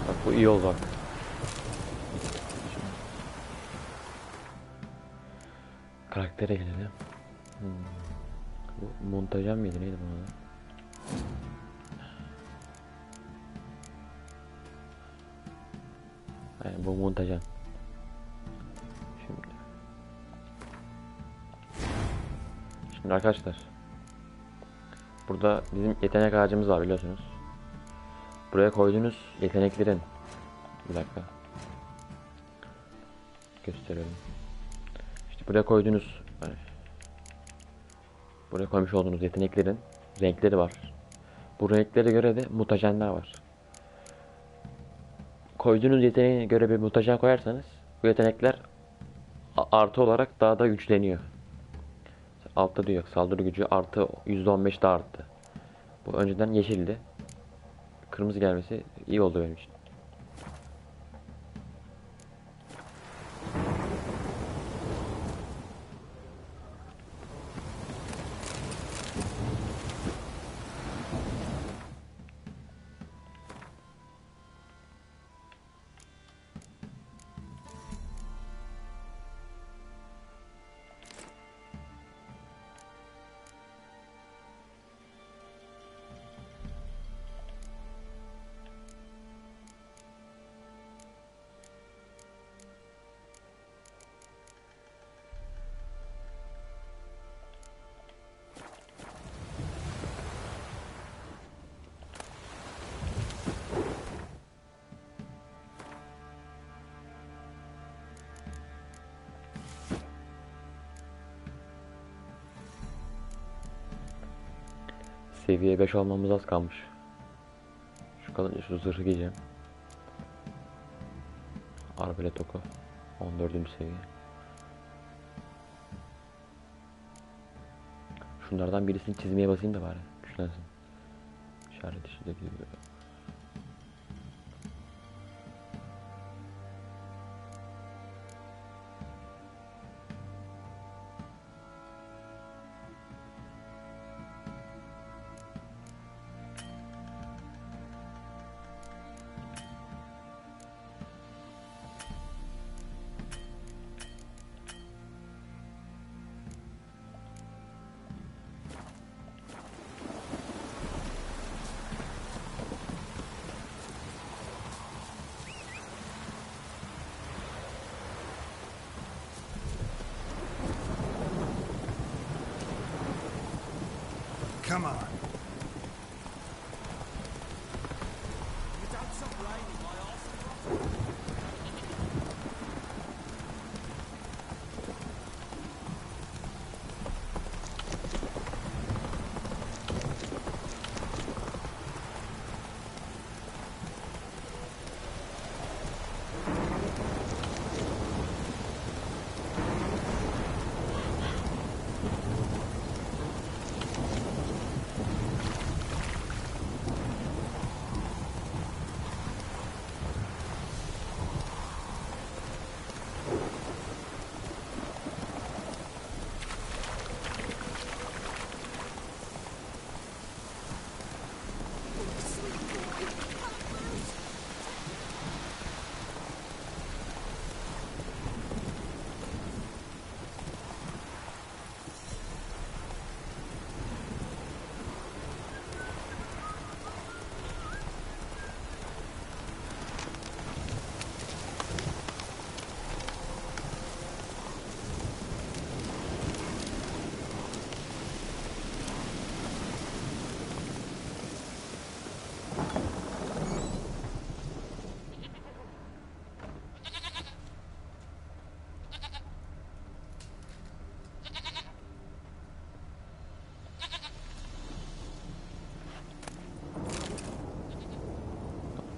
Speaker 1: Bak bu iyi olacak. Karaktere gelelim. Bu montajan mıydı neydi bunun adı? Yani bu montajan. Şimdi arkadaşlar. Burada bizim yetenek ağacımız var biliyorsunuz. Buraya koyduğunuz yeteneklerin. Bir dakika. Gösterelim. İşte buraya koyduğunuz yani buraya koymuş olduğunuz yeteneklerin renkleri var. Bu renklere göre de mutajenler var. Koyduğunuz yeteneğe göre bir mutajen koyarsanız bu yetenekler artı olarak daha da güçleniyor. Altta diyor saldırı gücü artı %15 daha arttı. Bu önceden yeşildi. Kırmızı gelmesi iyi oldu benim için. Seviye 5 olmamız az kalmış. Şu zırhı giyeceğim. Arbelet oku. 14. seviye. Şunlardan birisini çizmeye basayım da bari. Güçlensin. İşaret işi de diyor.
Speaker 9: Come on.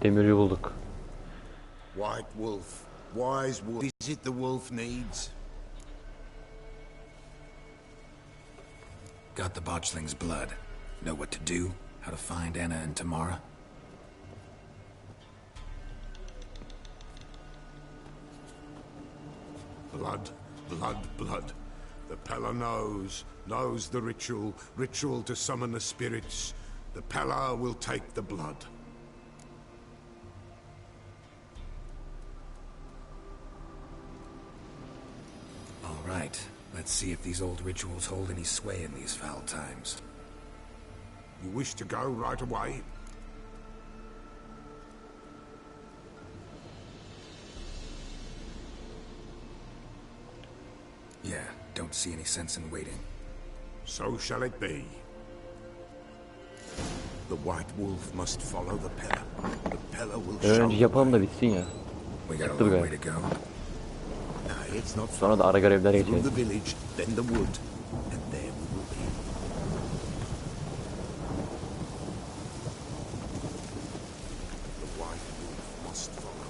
Speaker 1: Demirci bulduk.
Speaker 2: White wolf, wise wolf. Is it the wolf needs?
Speaker 4: Got the botchling's blood. Know what to do? How to find Anna and Tamara?
Speaker 2: Blood, blood, blood. The Pella knows the ritual to summon the spirits. The Pella will take the blood.
Speaker 4: All right. Let's see if these old rituals hold any sway in these foul times.
Speaker 2: You wish to go right away?
Speaker 4: Yeah, don't see any sense in waiting.
Speaker 2: So shall it be. The White Wolf must follow the Pella. The Pella will show
Speaker 1: Önce yapalım da bitsin ya.
Speaker 4: We got a
Speaker 1: Bıktı bu
Speaker 4: long
Speaker 1: gayet.
Speaker 4: way to go.
Speaker 2: No, it's not
Speaker 1: Sonra da ara görevler
Speaker 2: Through
Speaker 1: geçeriz.
Speaker 2: the village, then the wood, and there we will be. The White Wolf must follow.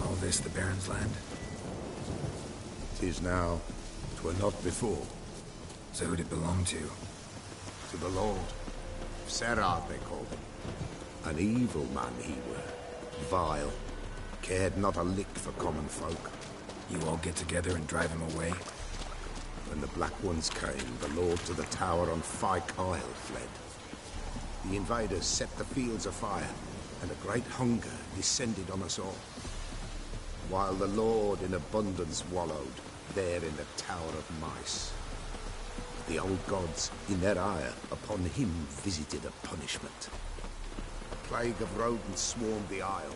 Speaker 4: All this the Baron's land?
Speaker 2: Tis now. 'Twere not before.
Speaker 4: So who'd it belong to?
Speaker 2: To the Lord. Serad they called him. An evil man he were. Vile. Cared not a lick for common folk.
Speaker 4: You all get together and drive him away?
Speaker 2: When the Black Ones came, the Lord to the tower on Fyke Isle fled. The invaders set the fields afire, and a great hunger descended on us all. While the Lord in abundance wallowed, there in the Tower of Mice. The old gods, in their ire, upon him visited a punishment. A plague of rodents swarmed the isle.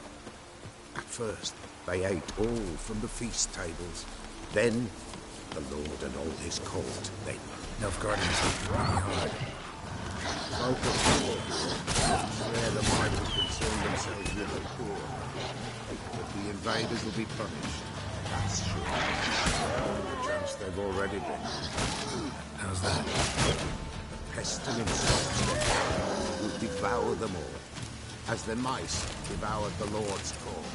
Speaker 2: At first, they ate all from the feast tables. Then, the Lord and all his court, they...
Speaker 4: Nilfgaardians hit you really hard.
Speaker 2: Folk of poor, where the mighty concern themselves with the poor. But the invaders will be punished. That's sure. Perchance they've already been.
Speaker 4: How's that?
Speaker 2: The pestilence will devour them all, as the mice devoured the Lord's court.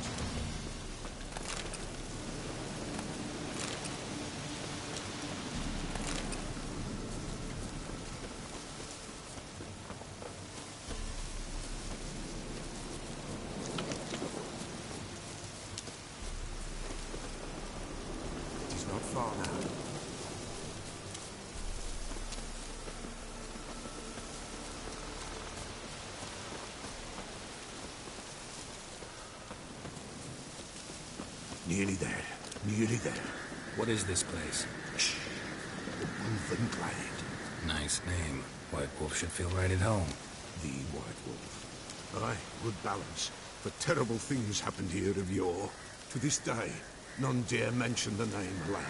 Speaker 2: It is not far now. Nearly there. Nearly there.
Speaker 4: What is this place?
Speaker 2: Shh. The Wolven Glade.
Speaker 4: Nice name. White Wolf should feel right at home.
Speaker 2: The White Wolf. Aye, good balance. For terrible things happened here of yore. To this day, none dare mention the name aloud.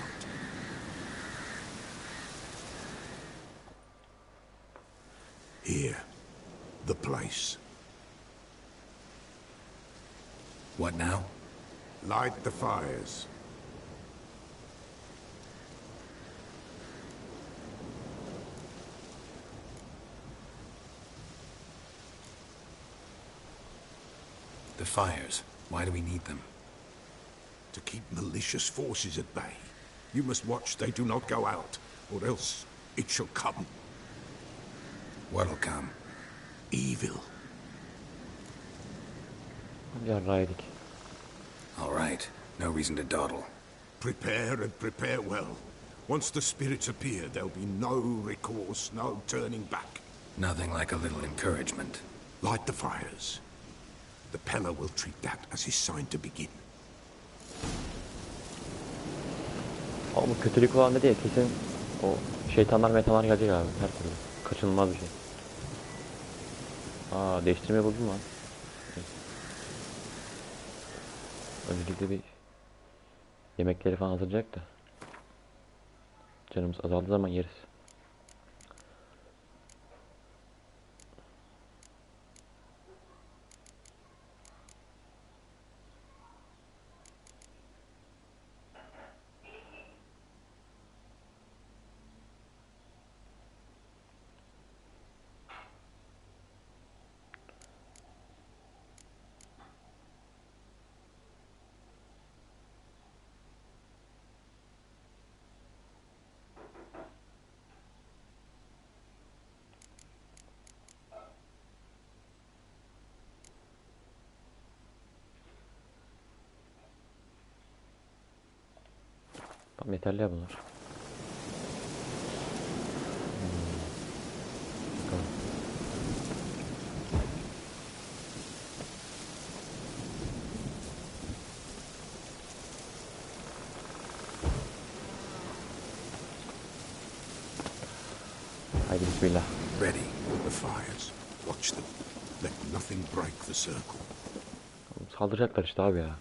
Speaker 2: Here. The place.
Speaker 4: What now?
Speaker 2: Light the fires.
Speaker 4: The fires. Why do we need them?
Speaker 2: To keep malicious forces at bay. You must watch they do not go out, or else it shall come.
Speaker 4: What'll come?
Speaker 2: Evil.
Speaker 1: Yarrağı yedik.
Speaker 4: All right. No reason to dawdle.
Speaker 2: Prepare and prepare well. Once the spirits appear, there'll be no recourse, no turning back.
Speaker 4: Nothing like a little encouragement.
Speaker 2: Light the fires. The Pella will treat that as his sign to begin.
Speaker 1: Ama kötülük olan dedi ya, kesin o şeytanlar metanlar gelecek abi, her türlü. Kaçınılmaz bir şey. Aa, değiştirmeyi buldum lan. Öncelikle bir yemekleri falan hazırlayacak da. Canımız azaldığı zaman yeriz. Tamam, yeterli ya bunlar. Bakalım. Haydi bismillah.
Speaker 4: Ready.
Speaker 2: The fires. Watch them. Let nothing break the circle.
Speaker 1: Saldıracaklar işte abi ya.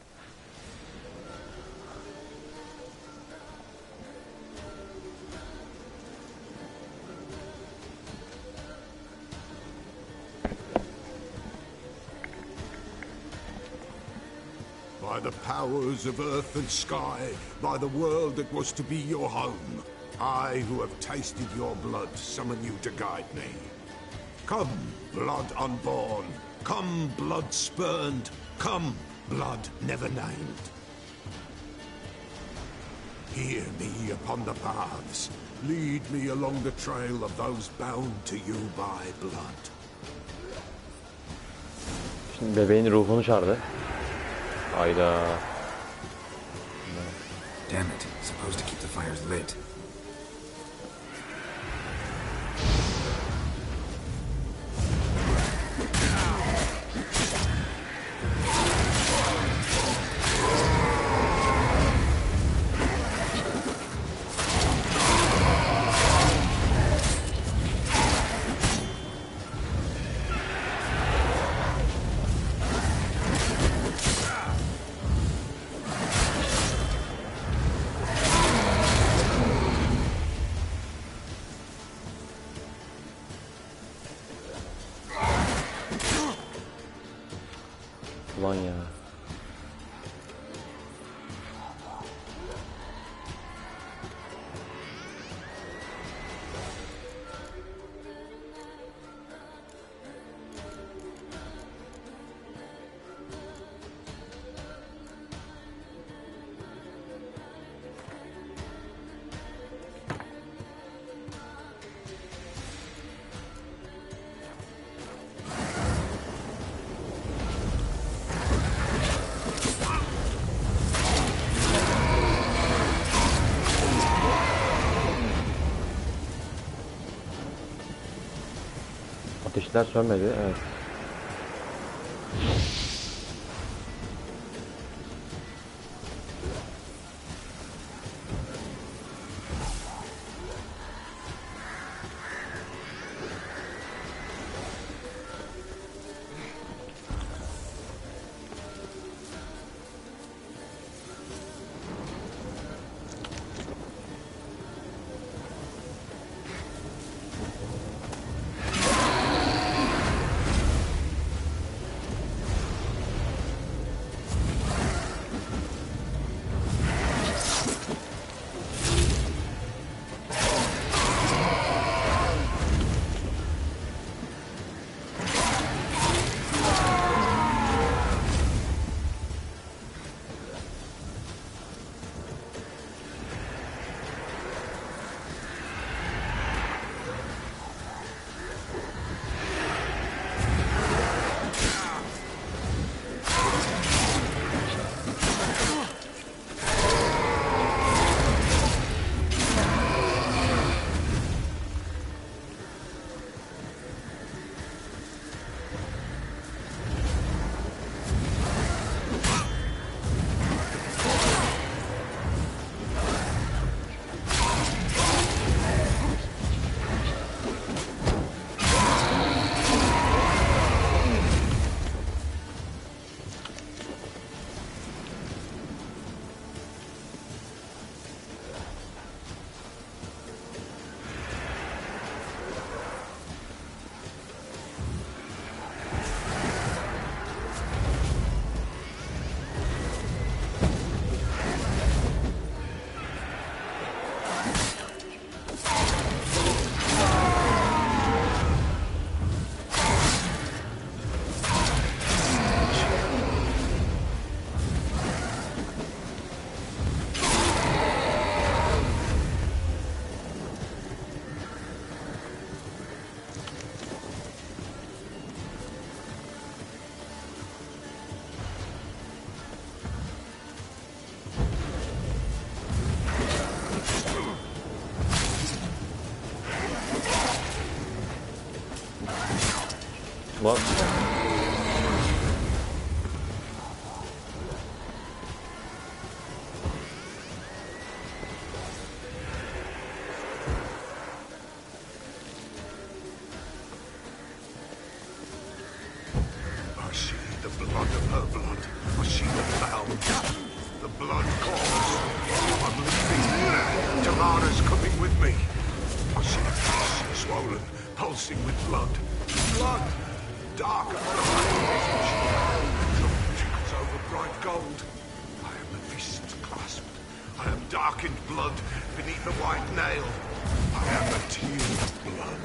Speaker 2: By the powers of earth and sky, by the world that was to be your home, I, who have tasted your blood, summon you to guide me. Come, blood unborn. Come, blood spurned. Come, blood never named. Hear me upon the paths. Lead me along the trail of those bound to you by blood.
Speaker 1: Şimdi bebeğin ruhunu çağırdı. Hayda.
Speaker 4: Damn it. Supposed to keep the fires lit.
Speaker 1: Ulan ya. Ateşler sönmedi, evet. Lan.
Speaker 2: I see the blood of her blood. I see the bound. The blood calls. I'm leaving. Tamara's coming with me. I see the face swollen, pulsing with blood. Blood! Dark and trickles over bright gold. I am the fist clasped. I am darkened blood beneath the white nail. I am the tear of blood.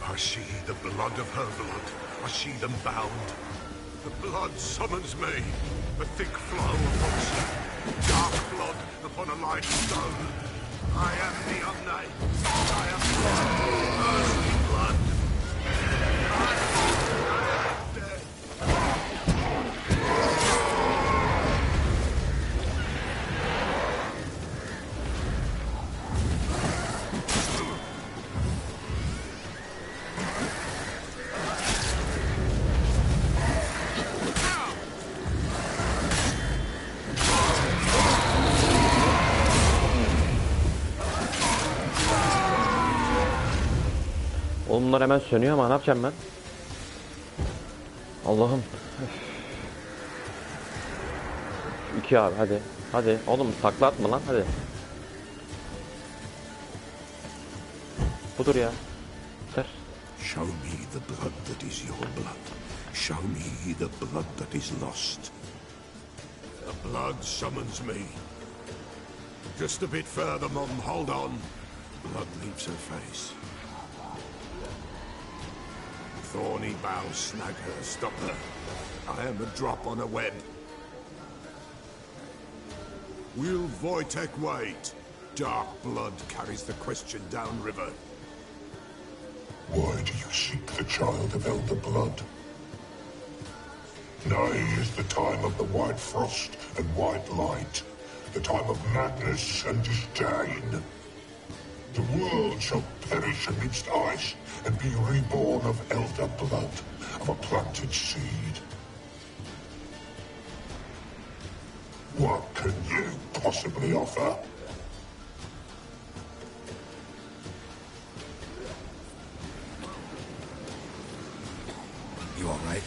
Speaker 2: I see the blood of her blood. I see them bound. The blood summons me. A thick flow of monster. Dark blood upon a light stone. I am the unnamed. I am blood. Earthly blood. I am dead.
Speaker 1: Oğlum bunlar hemen sönüyor ama ne yapacağım ben? Allah'ım. İki abi hadi. Hadi oğlum takla atma lan hadi. Budur ya. Yeter.
Speaker 2: Show me the blood that is your blood. Show me the blood that is lost. The blood summons me. Just a bit further, Mum. Hold on. Blood leaves her face. Thorny boughs snag her, stop her. I am a drop on a web. Will Wojtek wait? Dark blood carries the question downriver.
Speaker 7: Why do you seek the child of Elder Blood? Nigh is the time of the white frost and white light, the time of madness and disdain. The world shall perish amidst ice and be reborn of Elder Blood, of a planted seed. What can you possibly offer?
Speaker 4: You all right?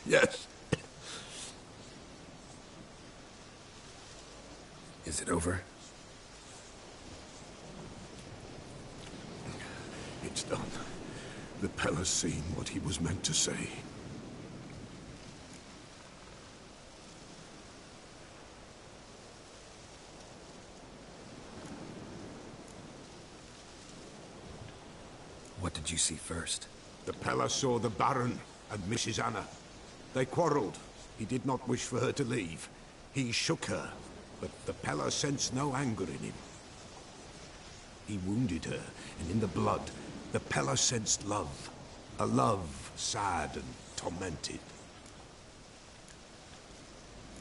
Speaker 2: Yes.
Speaker 4: Is it over?
Speaker 2: The Pella's seen what he was meant to say.
Speaker 4: What did you see first?
Speaker 2: The Pella saw the Baron and Mrs. Anna. They quarreled. He did not wish for her to leave. He shook her, but the Pella sensed no anger in him. He wounded her, and in the blood, the Pella sensed love. A love sad and tormented.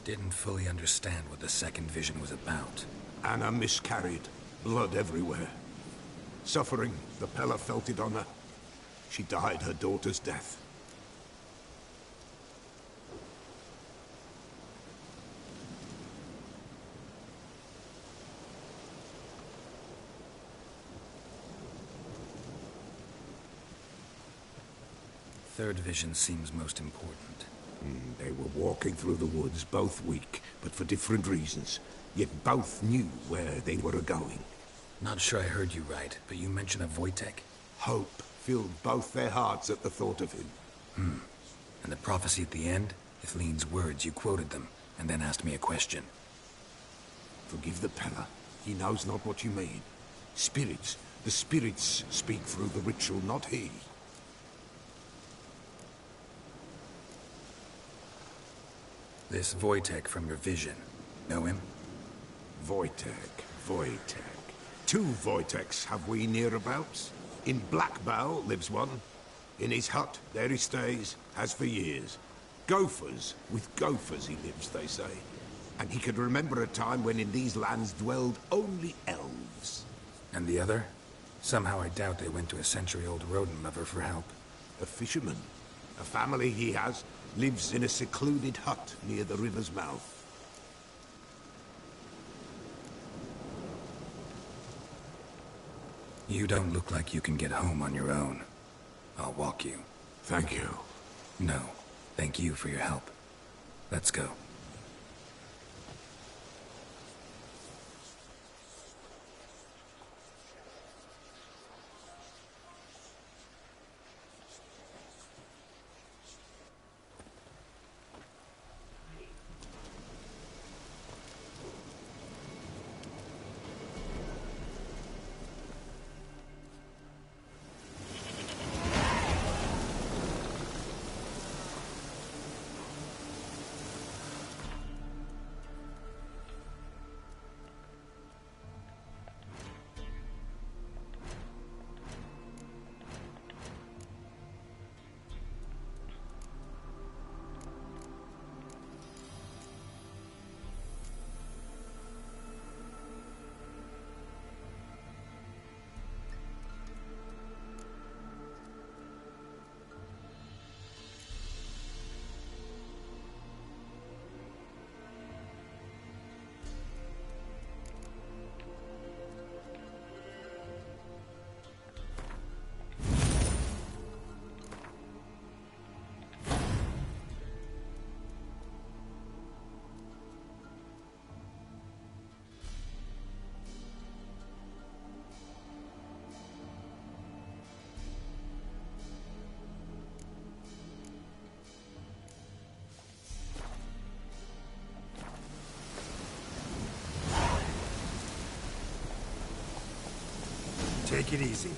Speaker 4: Didn't fully understand what the second vision was about.
Speaker 2: Anna miscarried, blood everywhere. Suffering, the Pella felt it on her. She died her daughter's death.
Speaker 4: Third vision seems most important.
Speaker 2: They were walking through the woods, both weak, but for different reasons. Yet both knew where they were going.
Speaker 4: Not sure I heard you right, but you mentioned a Wojtek.
Speaker 2: Hope filled both their hearts at the thought of him.
Speaker 4: And the prophecy at the end? Ithlinne's words, you quoted them, and then asked me a question.
Speaker 2: Forgive the Pella. He knows not what you mean. Spirits. The spirits speak through the ritual, not he.
Speaker 4: This Wojtek from your vision. Know him?
Speaker 2: Wojtek. 2 Wojteks have we nearabouts. In Blackbow lives one. In his hut, there he stays, has for years. Gophers, with gophers he lives, they say. And he could remember a time when in these lands dwelled only elves.
Speaker 4: And the other? Somehow I doubt they went to a century-old rodent lover for help.
Speaker 2: A fisherman. A family he has lives in a secluded hut near the river's mouth.
Speaker 4: You don't look like you can get home on your own. I'll walk you.
Speaker 2: Thank you.
Speaker 4: No, thank you for your help. Let's go.
Speaker 6: Take it easy.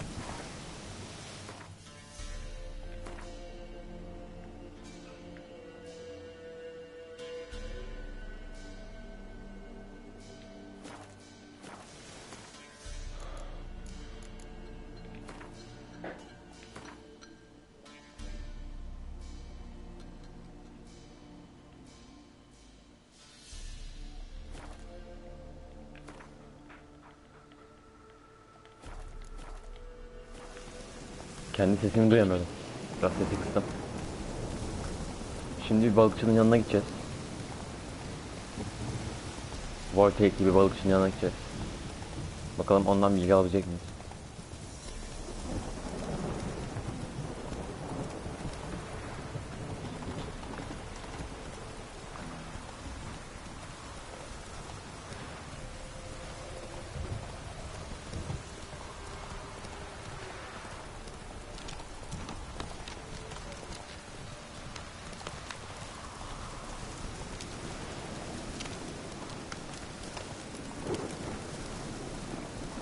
Speaker 1: Kendi sesimi duyamıyordum. Biraz sesi kıstım. Şimdi bir balıkçının yanına gideceğiz. Wojtek gibi balıkçının yanına gideceğiz. Bakalım ondan bilgi alabilecek miyiz?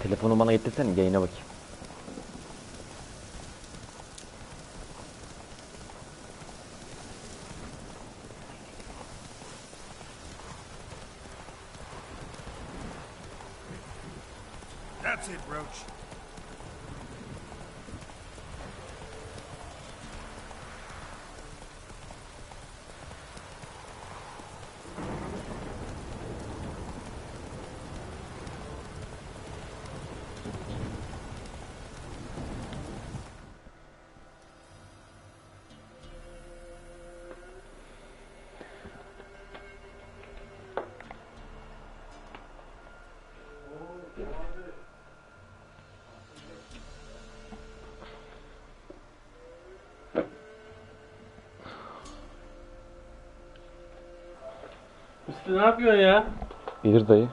Speaker 1: Telefonu bana getirsene, yayına bakayım.
Speaker 3: That's it, Roach.
Speaker 9: Üstü ne yapıyorsun ya?
Speaker 1: İyidir dayı.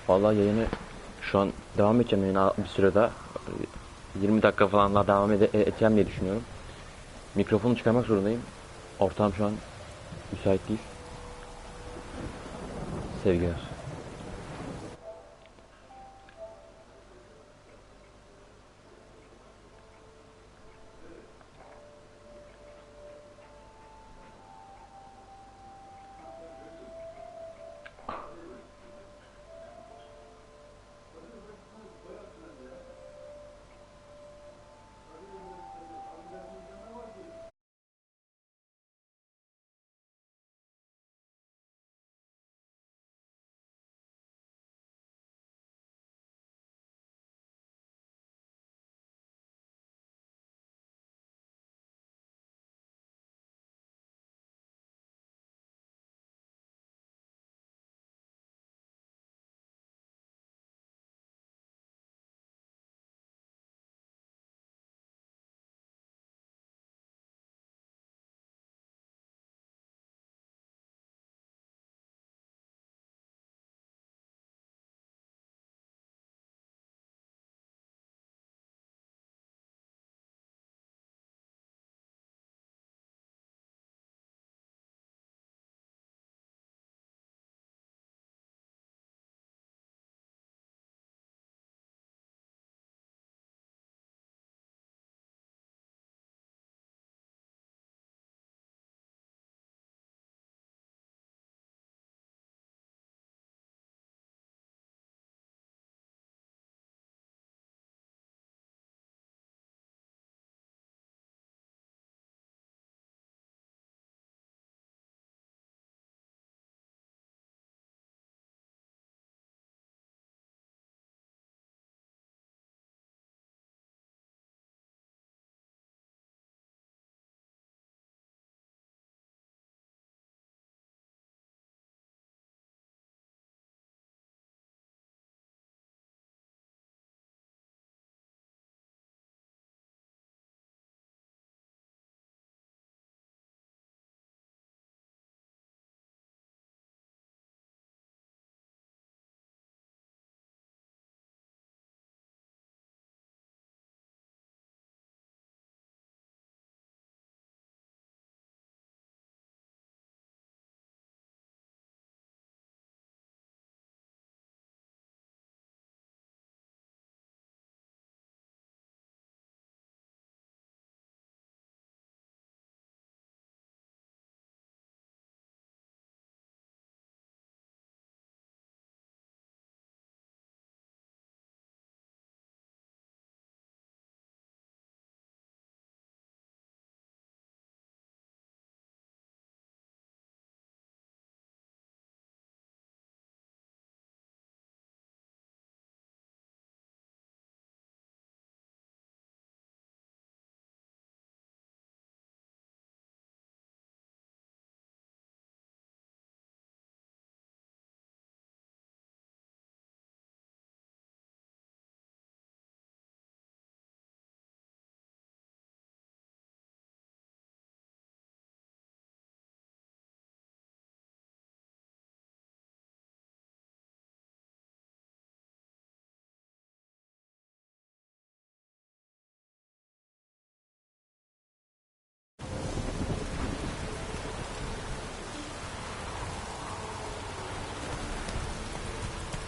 Speaker 1: Vallahi yayını şu an devam edeceğim yayına bir süre daha. 20 dakika falan daha devam edeceğim diye düşünüyorum. Mikrofonu çıkarmak zorundayım. Ortam şu an müsait değil. Sevgiler.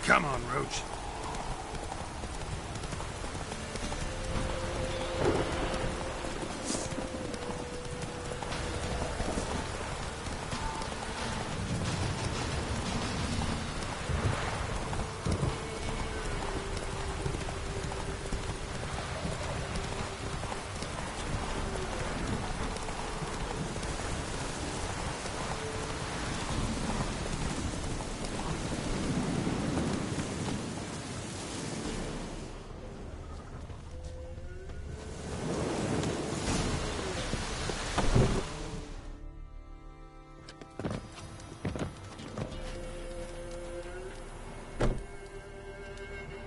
Speaker 3: Come on, Roach.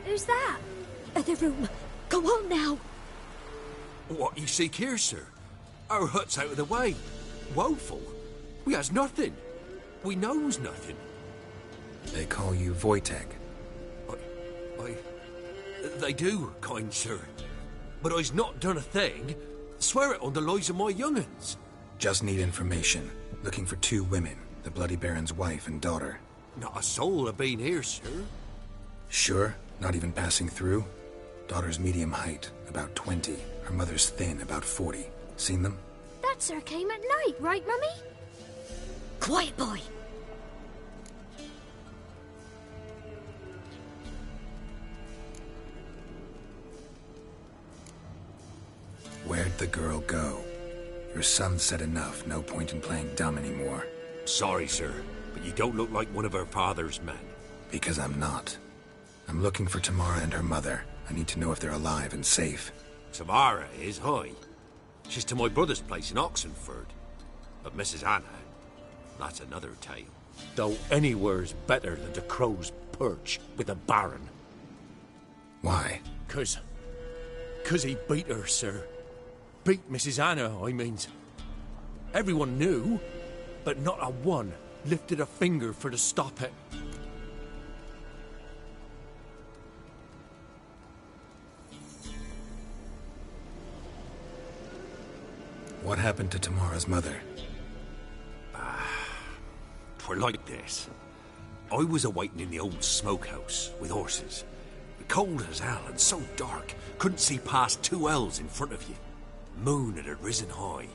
Speaker 8: Who's that? Other room. Go on now.
Speaker 10: What you seek here, sir? Our hut's out of the way. Woeful. We has nothing. We knows nothing.
Speaker 4: They call you Wojtek.
Speaker 10: They do, kind sir. But I's not done a thing. Swear it on the lives of my young'uns.
Speaker 4: Just need information. Looking for 2 women, the Bloody Baron's wife and daughter.
Speaker 10: Not a soul have been here, sir.
Speaker 4: Sure? Not even passing through? Daughter's medium height, about 20. Her mother's thin, about 40. Seen them?
Speaker 8: That sir came at night, right, Mummy? Quiet, boy.
Speaker 4: Where'd the girl go? Your son said enough, no point in playing dumb anymore.
Speaker 10: Sorry, sir, but you don't look like one of her father's men.
Speaker 4: Because I'm not. I'm looking for Tamara and her mother. I need to know if they're alive and safe.
Speaker 10: Tamara is, hi. She's to my brother's place in Oxenford. But Mrs. Anna, that's another tale. Though anywhere's better than the crow's perch with the Baron.
Speaker 4: Why?
Speaker 10: 'Cause he beat her, sir. Beat Mrs. Anna, I means. Everyone knew, but not a one lifted a finger for to stop it.
Speaker 4: What happened to Tamara's mother?
Speaker 10: Twere like this. I was awaiting in the old smokehouse with horses. Cold as hell and so dark, couldn't see past 2 ells in front of you. Moon had risen high,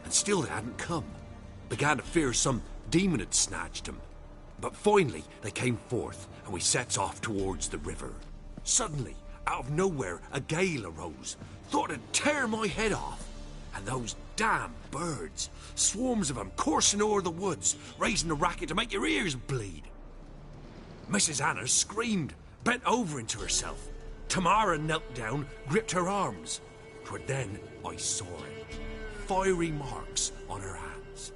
Speaker 10: and still they hadn't come. Began to fear some demon had snatched them. But finally they came forth, and we sets off towards the river. Suddenly, out of nowhere, a gale arose. Thought it'd tear my head off. And those damn birds, swarms of them coursing o'er the woods, raising a racket to make your ears bleed. Mrs. Anna screamed, bent over into herself. Tamara knelt down, gripped her arms. 'Twere then I saw it. Fiery marks on her hands.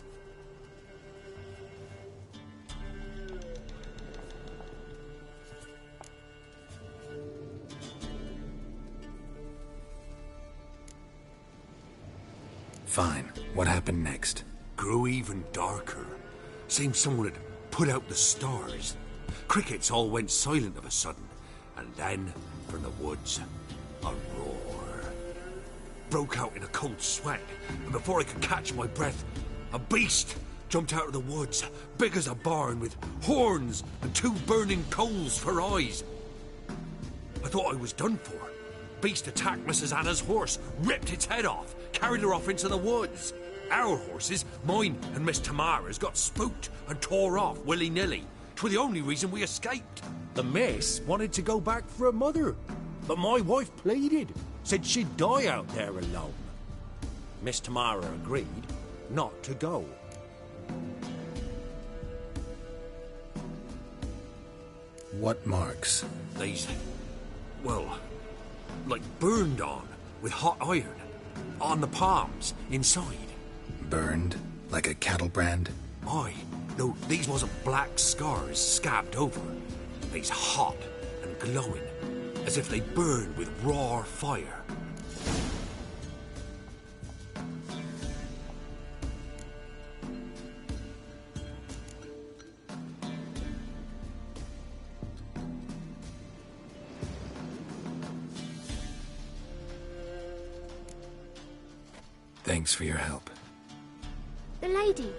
Speaker 4: Fine. What happened next?
Speaker 10: Grew even darker. Seemed someone had put out the stars. Crickets all went silent of a sudden. And then, from the woods, a roar. Broke out in a cold sweat, and before I could catch my breath, a beast jumped out of the woods, big as a barn, with horns and 2 burning coals for eyes. I thought I was done for. Beast attacked Mrs. Anna's horse, ripped its head off, carried her off into the woods. Our horses, mine and Miss Tamara's, got spooked and tore off willy-nilly. 'Twere the only reason we escaped. The miss wanted to go back for her mother, but my wife pleaded, said she'd die out there alone. Miss Tamara agreed not to go.
Speaker 4: What marks?
Speaker 10: These, well, like burned on with hot iron. On the palms, inside.
Speaker 4: Burned? Like a cattle brand?
Speaker 10: Aye. No, these wasn't black scars scabbed over. They's hot and glowing, as if they burned with raw fire.
Speaker 4: Thanks for your help.
Speaker 8: The lady.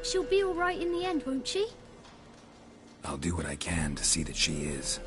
Speaker 8: She'll be all right in the end, won't she?
Speaker 4: I'll do what I can to see that she is.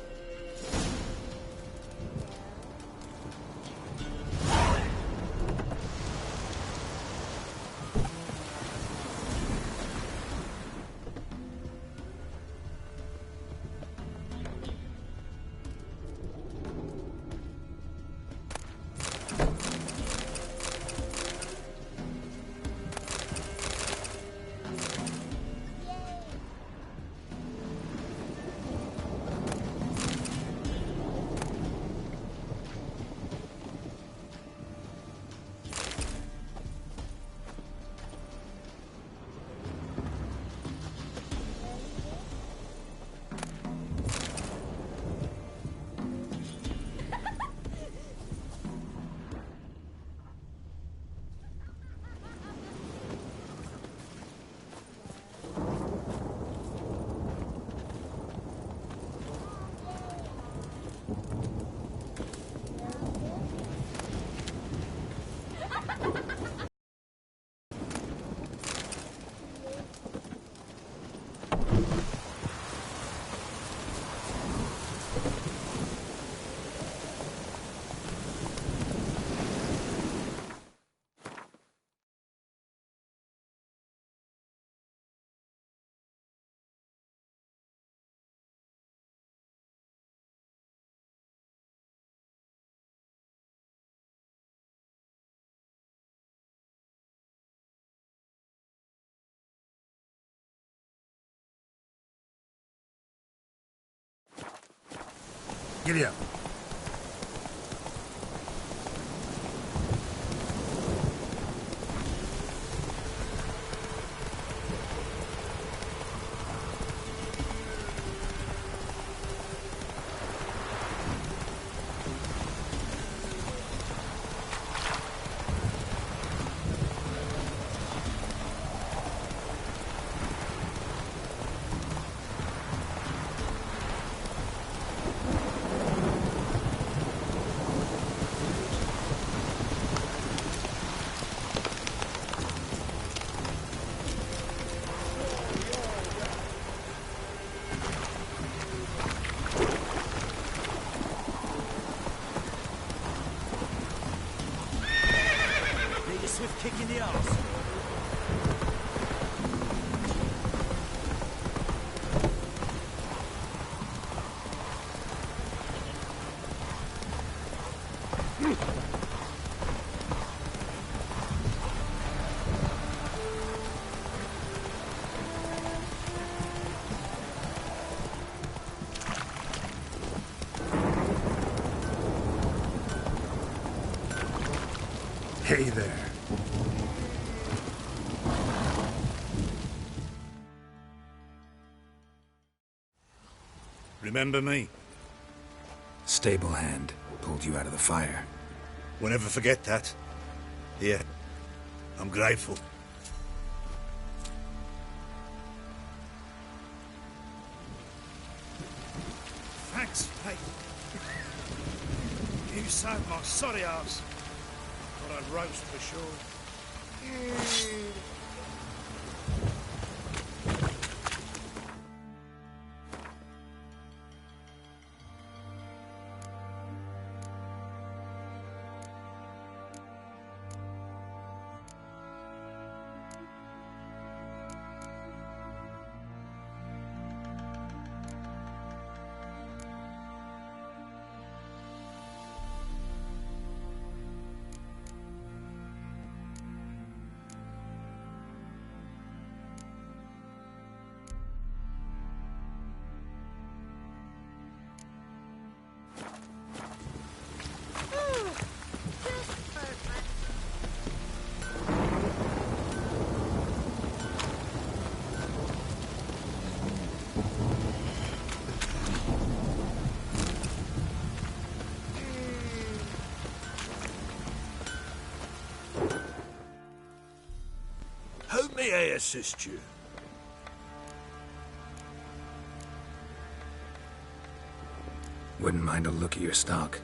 Speaker 10: Giddy up.
Speaker 6: Need a swift kick in the arse.
Speaker 10: Hey there. Remember me?
Speaker 4: Stable hand pulled you out of the fire.
Speaker 10: Won't ever forget that. Yeah, I'm grateful.
Speaker 11: Thanks, mate. You saved my sorry ass. Thought I'd roast for sure.
Speaker 10: How may I assist you?
Speaker 4: Wouldn't mind a look at your stock.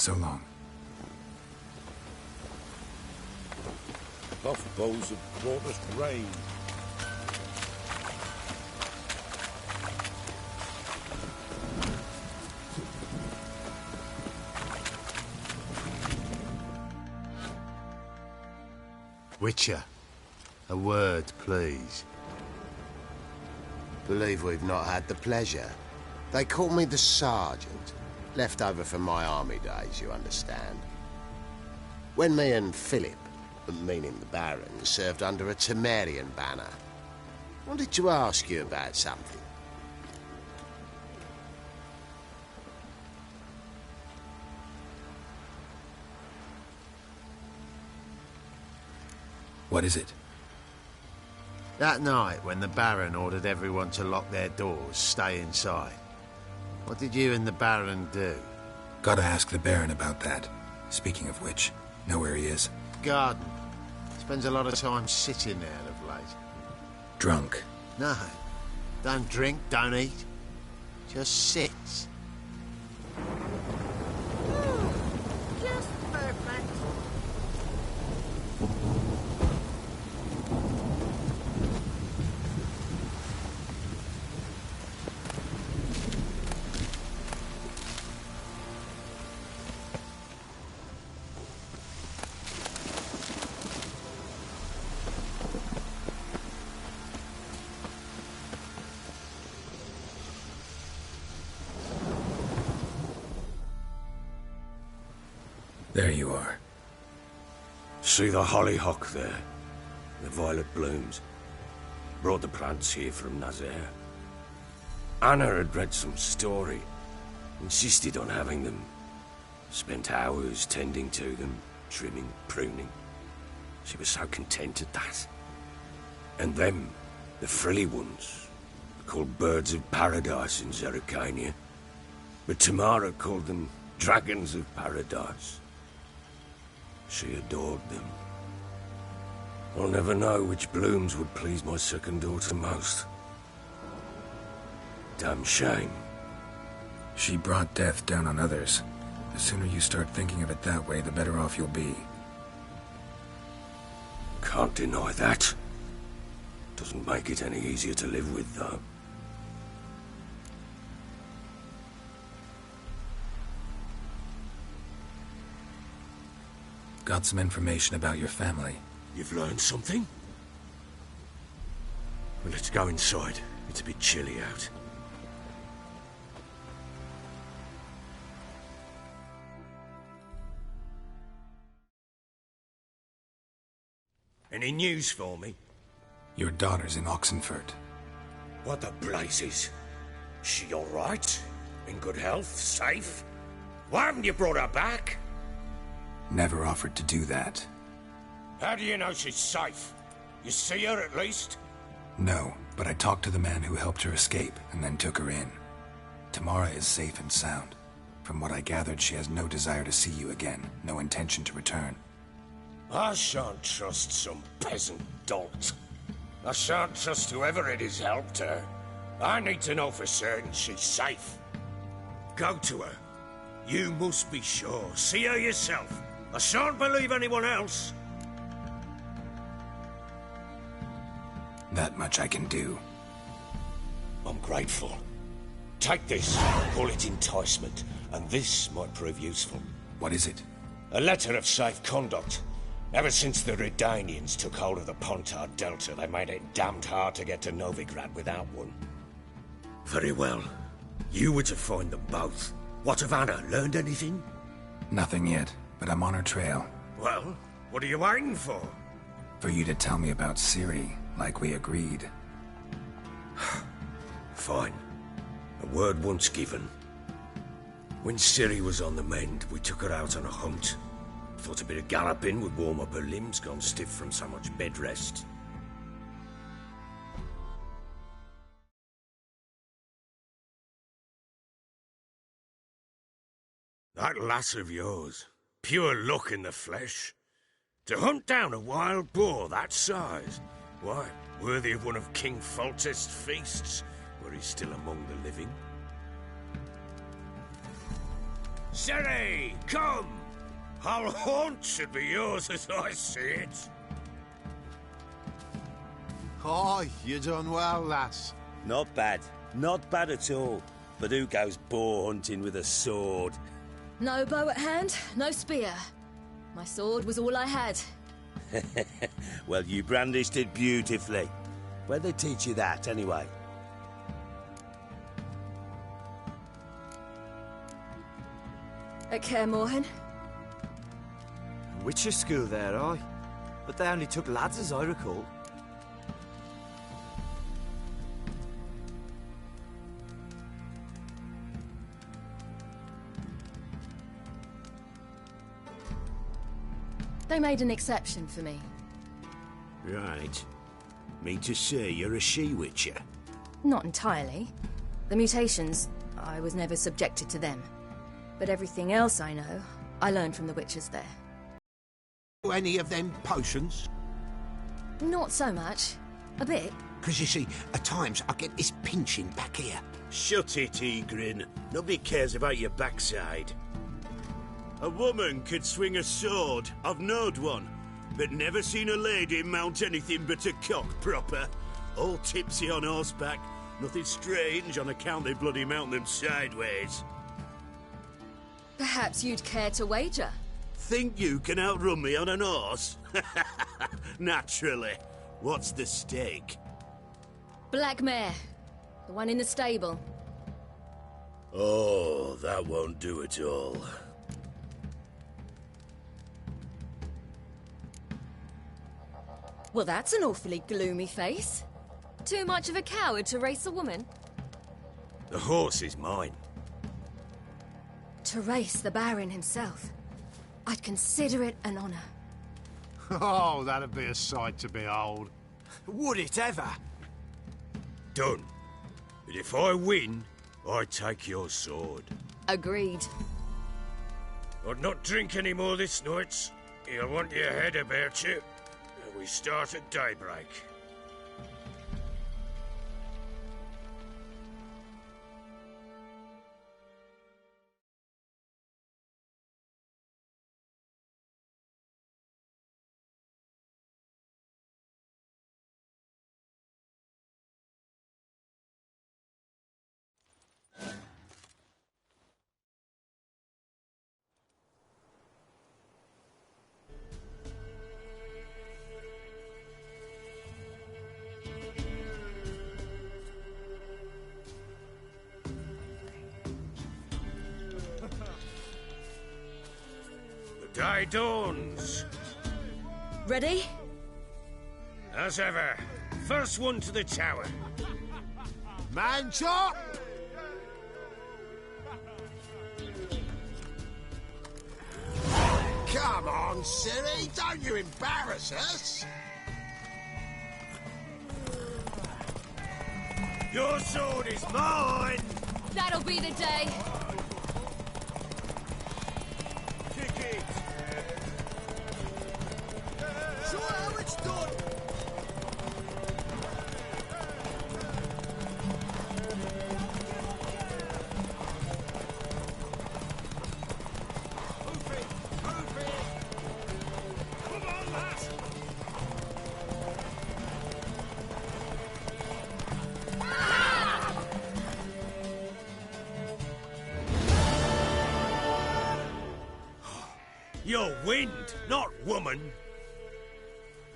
Speaker 4: So long.
Speaker 11: Buff bows have brought us rain.
Speaker 2: Witcher, a word, please. Believe we've not had the pleasure. They call me the Sergeant. Left over from my army days, you understand. When me and Philip, meaning the Baron, served under a Temerian banner. Wanted to ask you about something.
Speaker 4: What is it?
Speaker 2: That night, when the Baron ordered everyone to lock their doors, stay inside, what did you and the Baron do?
Speaker 4: Gotta ask the Baron about that. Speaking of which, know where he is?
Speaker 2: Garden. Spends a lot of time sitting there of late.
Speaker 4: Drunk.
Speaker 2: No. Don't drink, don't eat. Just sits.
Speaker 8: Just perfect.
Speaker 4: There you are.
Speaker 3: See the hollyhock there? The violet blooms. Brought the plants here from Nazaire. Anna had read some story. Insisted on having them. Spent hours tending to them, trimming, pruning. She was so content at that. And them, the frilly ones, called birds of paradise in Zerrikania. But Tamara called them dragons of paradise. She adored them. I'll never know which blooms would please my second daughter most. Damn shame.
Speaker 4: She brought death down on others. The sooner you start thinking of it that way, the better off you'll be.
Speaker 3: Can't deny that. Doesn't make it any easier to live with, though.
Speaker 4: Got some information about your family.
Speaker 3: You've learned something? Well, let's go inside. It's a bit chilly out. Any news for me?
Speaker 4: Your daughter's in Oxenfurt.
Speaker 3: What the blazes? She all right? In good health? Safe? Why haven't you brought her back?
Speaker 4: Never offered to do that.
Speaker 3: How do you know she's safe? You see her at least?
Speaker 4: No, but I talked to the man who helped her escape and then took her in. Tamara is safe and sound. From what I gathered, she has no desire to see you again, no intention to return.
Speaker 3: I shan't trust some peasant dolt. I shan't trust whoever it is helped her. I need to know for certain she's safe. Go to her. You must be sure. See her yourself. I shan't believe anyone else.
Speaker 4: That much I can do.
Speaker 3: I'm grateful. Take this. Call it enticement. And this might prove useful.
Speaker 4: What is it?
Speaker 3: A letter of safe conduct. Ever since the Redanians took hold of the Pontar Delta, they made it damned hard to get to Novigrad without one. Very well. You were to find them both. What of Anna? Learned anything?
Speaker 4: Nothing yet, but I'm on her trail.
Speaker 3: Well, what are you waiting for?
Speaker 4: For you to tell me about Ciri, like we agreed.
Speaker 3: Fine. A word once given. When Ciri was on the mend, we took her out on a hunt. Thought a bit of galloping would warm up her limbs, gone stiff from so much bed rest. That lass of yours, pure luck in the flesh. To hunt down a wild boar that size, why, worthy of one of King Foltest's feasts, were he still among the living. Sherry, come! Our haunt should be yours as I see it.
Speaker 2: Aye, you done well, lass.
Speaker 6: Not bad. Not bad at all. But who goes boar hunting with a sword?
Speaker 12: No bow at hand, no spear. My sword was all I had.
Speaker 6: Well, you brandished it beautifully. Where'd they teach you that, anyway?
Speaker 12: At Kaer Morhen.
Speaker 13: Witcher school there, aye. But they only took lads, as I recall.
Speaker 12: They made an exception for me.
Speaker 6: Right. Mean to say you're a she-witcher?
Speaker 12: Not entirely. The mutations, I was never subjected to them. But everything else I know, I learned from the witches there.
Speaker 2: Any of them potions?
Speaker 12: Not so much. A bit.
Speaker 2: Because you see, at times I get this pinching back here.
Speaker 6: Shut it, Egrin. Nobody cares about your backside. A woman could swing a sword. I've knowed one. But never seen a lady mount anything but a cock proper. All tipsy on horseback. Nothing strange on account they bloody mount them sideways.
Speaker 12: Perhaps you'd care to wager?
Speaker 6: Think you can outrun me on an horse? Naturally. What's the stake?
Speaker 12: Black mare. The one in the stable.
Speaker 6: Oh, that won't do at all.
Speaker 12: Well, that's an awfully gloomy face. Too much of a coward to race a woman?
Speaker 3: The horse is mine.
Speaker 12: To race the Baron himself. I'd consider it an honor.
Speaker 11: Oh, that'd be a sight to behold.
Speaker 13: Would it ever?
Speaker 3: Done. But if I win, I take your sword.
Speaker 12: Agreed.
Speaker 3: I'd not drink any more this night. You'll want your head about you. We start at daybreak. Day dawns.
Speaker 12: Ready?
Speaker 3: As ever. First one to the tower.
Speaker 2: Man chop! Come on, Ciri, don't you embarrass us!
Speaker 3: Your sword is mine!
Speaker 12: That'll be the day.
Speaker 3: Kick it!
Speaker 5: Show how it's done!
Speaker 3: You're wind, not woman.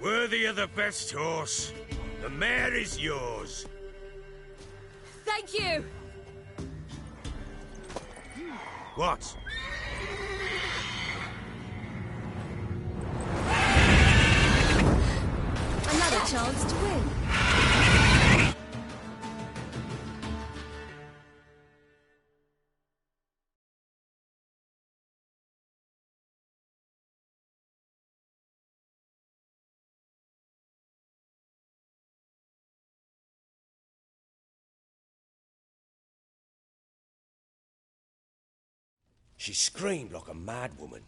Speaker 3: Worthy of the best horse. The mare is yours.
Speaker 12: Thank you.
Speaker 3: What?
Speaker 12: Another chance to win.
Speaker 3: She screamed like a mad woman.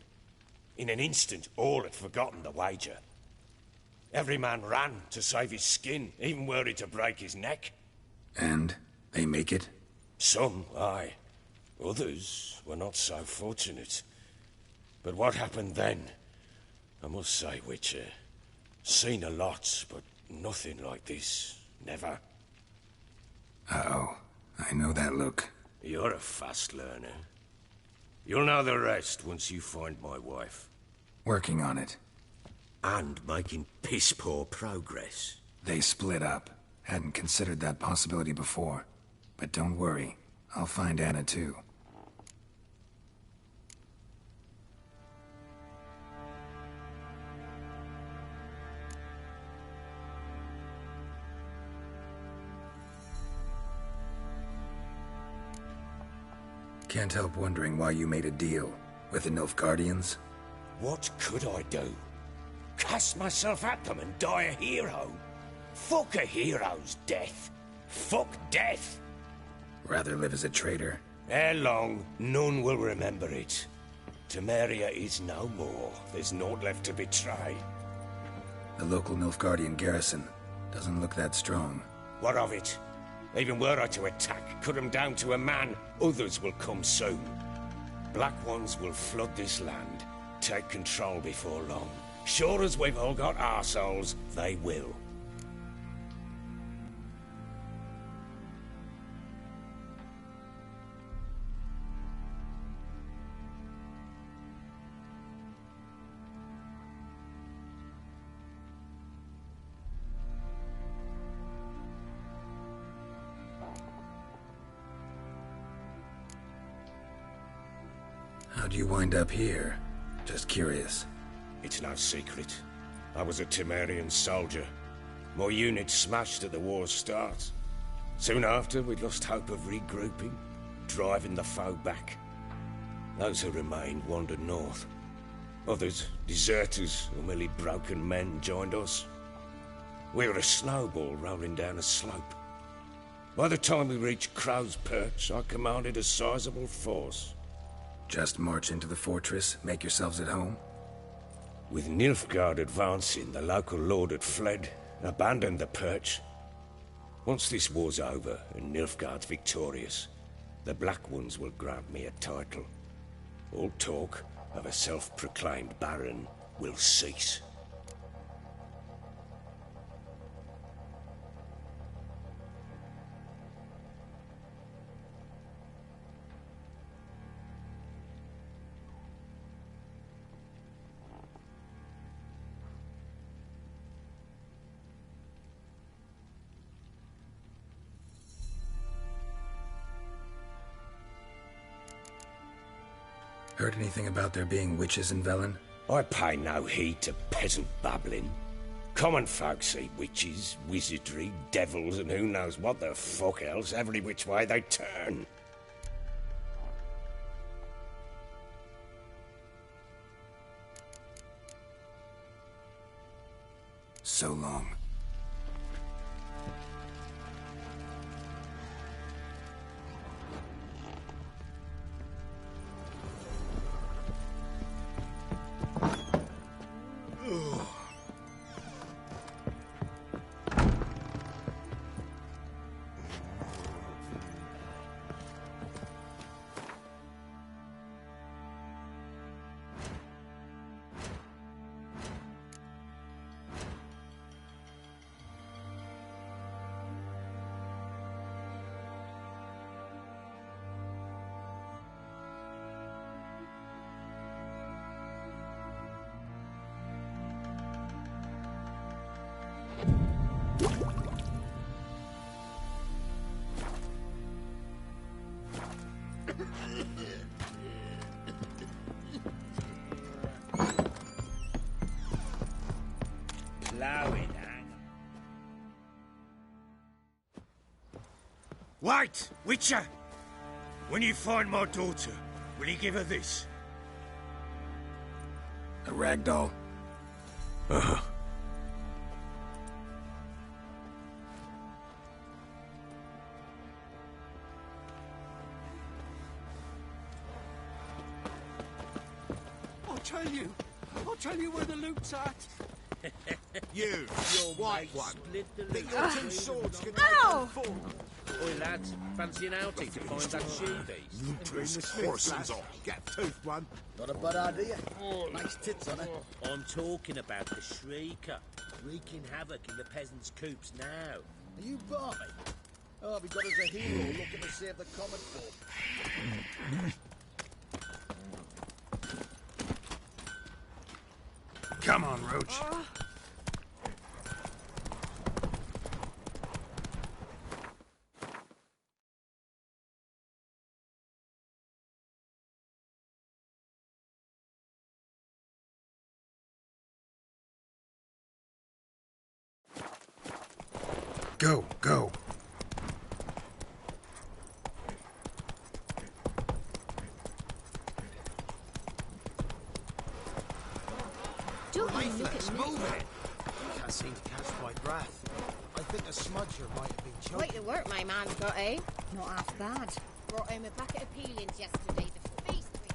Speaker 3: In an instant, all had forgotten the wager. Every man ran to save his skin, even were it to break his neck.
Speaker 4: And they make it?
Speaker 3: Some, aye. Others were not so fortunate. But what happened then? I must say, Witcher, seen a lot, but nothing like this. Never.
Speaker 4: Uh-oh. I know that look.
Speaker 3: You're a fast learner. You'll know the rest once you find my wife.
Speaker 4: Working on it.
Speaker 3: And making piss-poor progress.
Speaker 4: They split up. Hadn't considered that possibility before. But don't worry. I'll find Anna too. Can't help wondering why you made a deal with the Nilfgaardians.
Speaker 3: What could I do? Cast myself at them and die a hero? Fuck a hero's death. Fuck death.
Speaker 4: Rather live as a traitor.
Speaker 3: Ere long, none will remember it. Temeria is no more. There's naught left to betray.
Speaker 4: The local Nilfgaardian garrison doesn't look that strong.
Speaker 3: What of it? Even were I to attack, cut them down to a man, others will come soon. Black Ones will flood this land, take control before long. Sure as we've all got arseholes, they will.
Speaker 4: How'd you wind up here? Just curious.
Speaker 3: It's no secret. I was a Temerian soldier. My unit smashed at the war's start. Soon after, we lost hope of regrouping, driving the foe back. Those who remained wandered north. Others, deserters or merely broken men, joined us. We were a snowball rolling down a slope. By the time we reached Crow's Perch, I commanded a sizable force.
Speaker 4: Just march into the fortress, make yourselves at home?
Speaker 3: With Nilfgaard advancing, the local lord had fled, abandoned the Perch. Once this war's over and Nilfgaard's victorious, the Black Ones will grant me a title. All talk of a self-proclaimed baron will cease.
Speaker 4: Heard anything about there being witches in Velen?
Speaker 3: I pay no heed to peasant babbling. Common folk see witches, wizardry, devils, and who knows what the fuck else every which way they turn.
Speaker 4: So long.
Speaker 3: Wait, Witcher! When you find my daughter, will you give her this?
Speaker 4: A ragdoll?
Speaker 3: Uh-huh.
Speaker 11: I'll tell you where the loot's at.
Speaker 2: You, your white one. Think your two swords can take
Speaker 8: Ow!
Speaker 2: on four.
Speaker 14: Oi, lads, fancy an outing to find that shoe beast?
Speaker 2: You twist horses off. Get toothed one.
Speaker 5: Not a bad idea. Nice tits on her.
Speaker 14: I'm talking about the Shrieker, wreaking havoc in the peasants' coops now.
Speaker 5: Are you balmy? Oh, we got us a hero looking to save the common folk.
Speaker 11: Come on, Roach. Go, go.
Speaker 8: Don't you look at me.
Speaker 2: Move it.
Speaker 15: Can't seem to catch my breath. I think a smudger might have been choking.
Speaker 16: Quite the work my man's got, eh? Not half bad. Brought home a packet of peelings yesterday. The feast we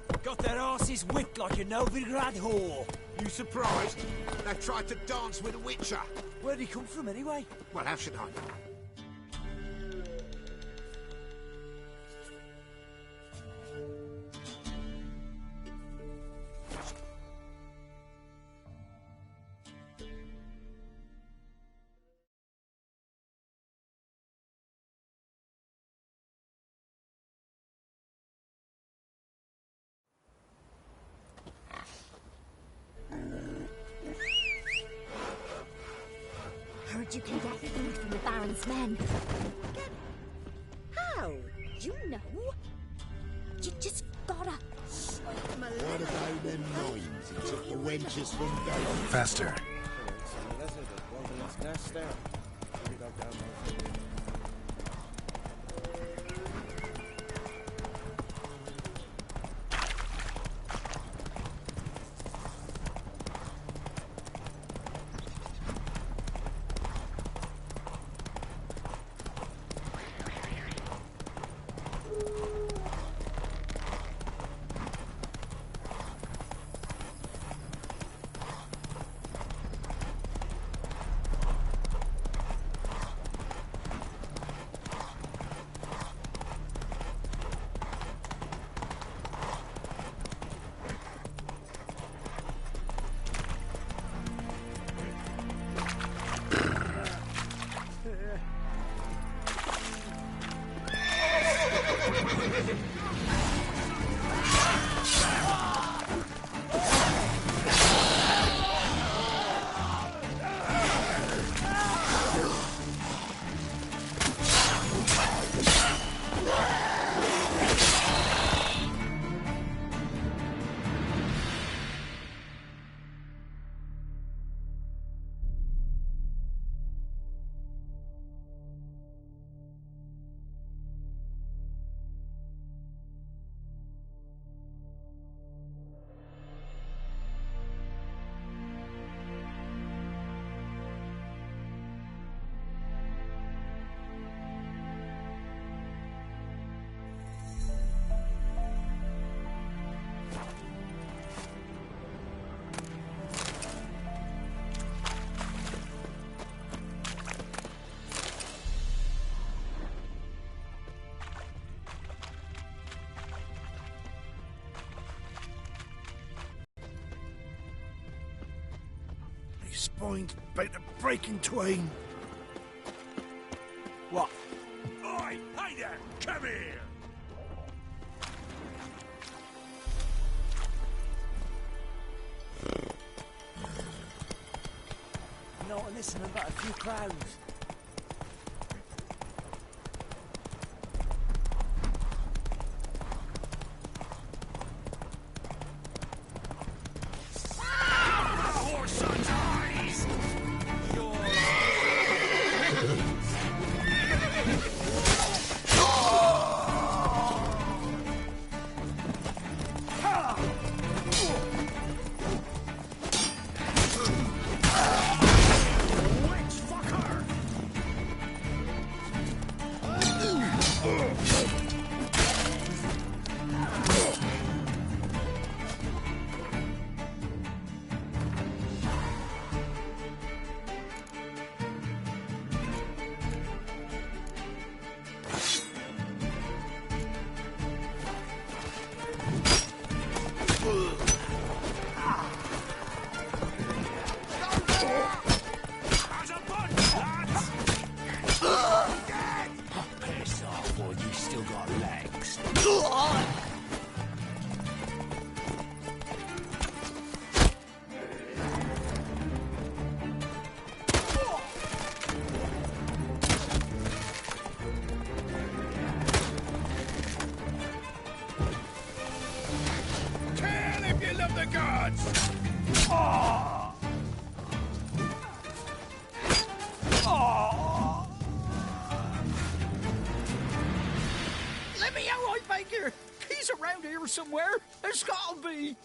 Speaker 13: had. Got their asses whipped like a Novigrad whore.
Speaker 2: You surprised? They've tried to dance with a witcher.
Speaker 13: Where'd he come from anyway?
Speaker 2: Well, how should I know?
Speaker 8: Heard you can get food from the Baron's men. How? You know? You just gotta...
Speaker 2: What about them mines he took the wenches from Dave?
Speaker 11: Faster. Spine's about to break in twain.
Speaker 13: What?
Speaker 10: Oi, hey there, come here!
Speaker 13: Not listening about a few crowds.
Speaker 10: Witch fucker!
Speaker 3: Kill if you love the gods!
Speaker 17: Let me out, I beg you! He's around here somewhere! There's gotta be!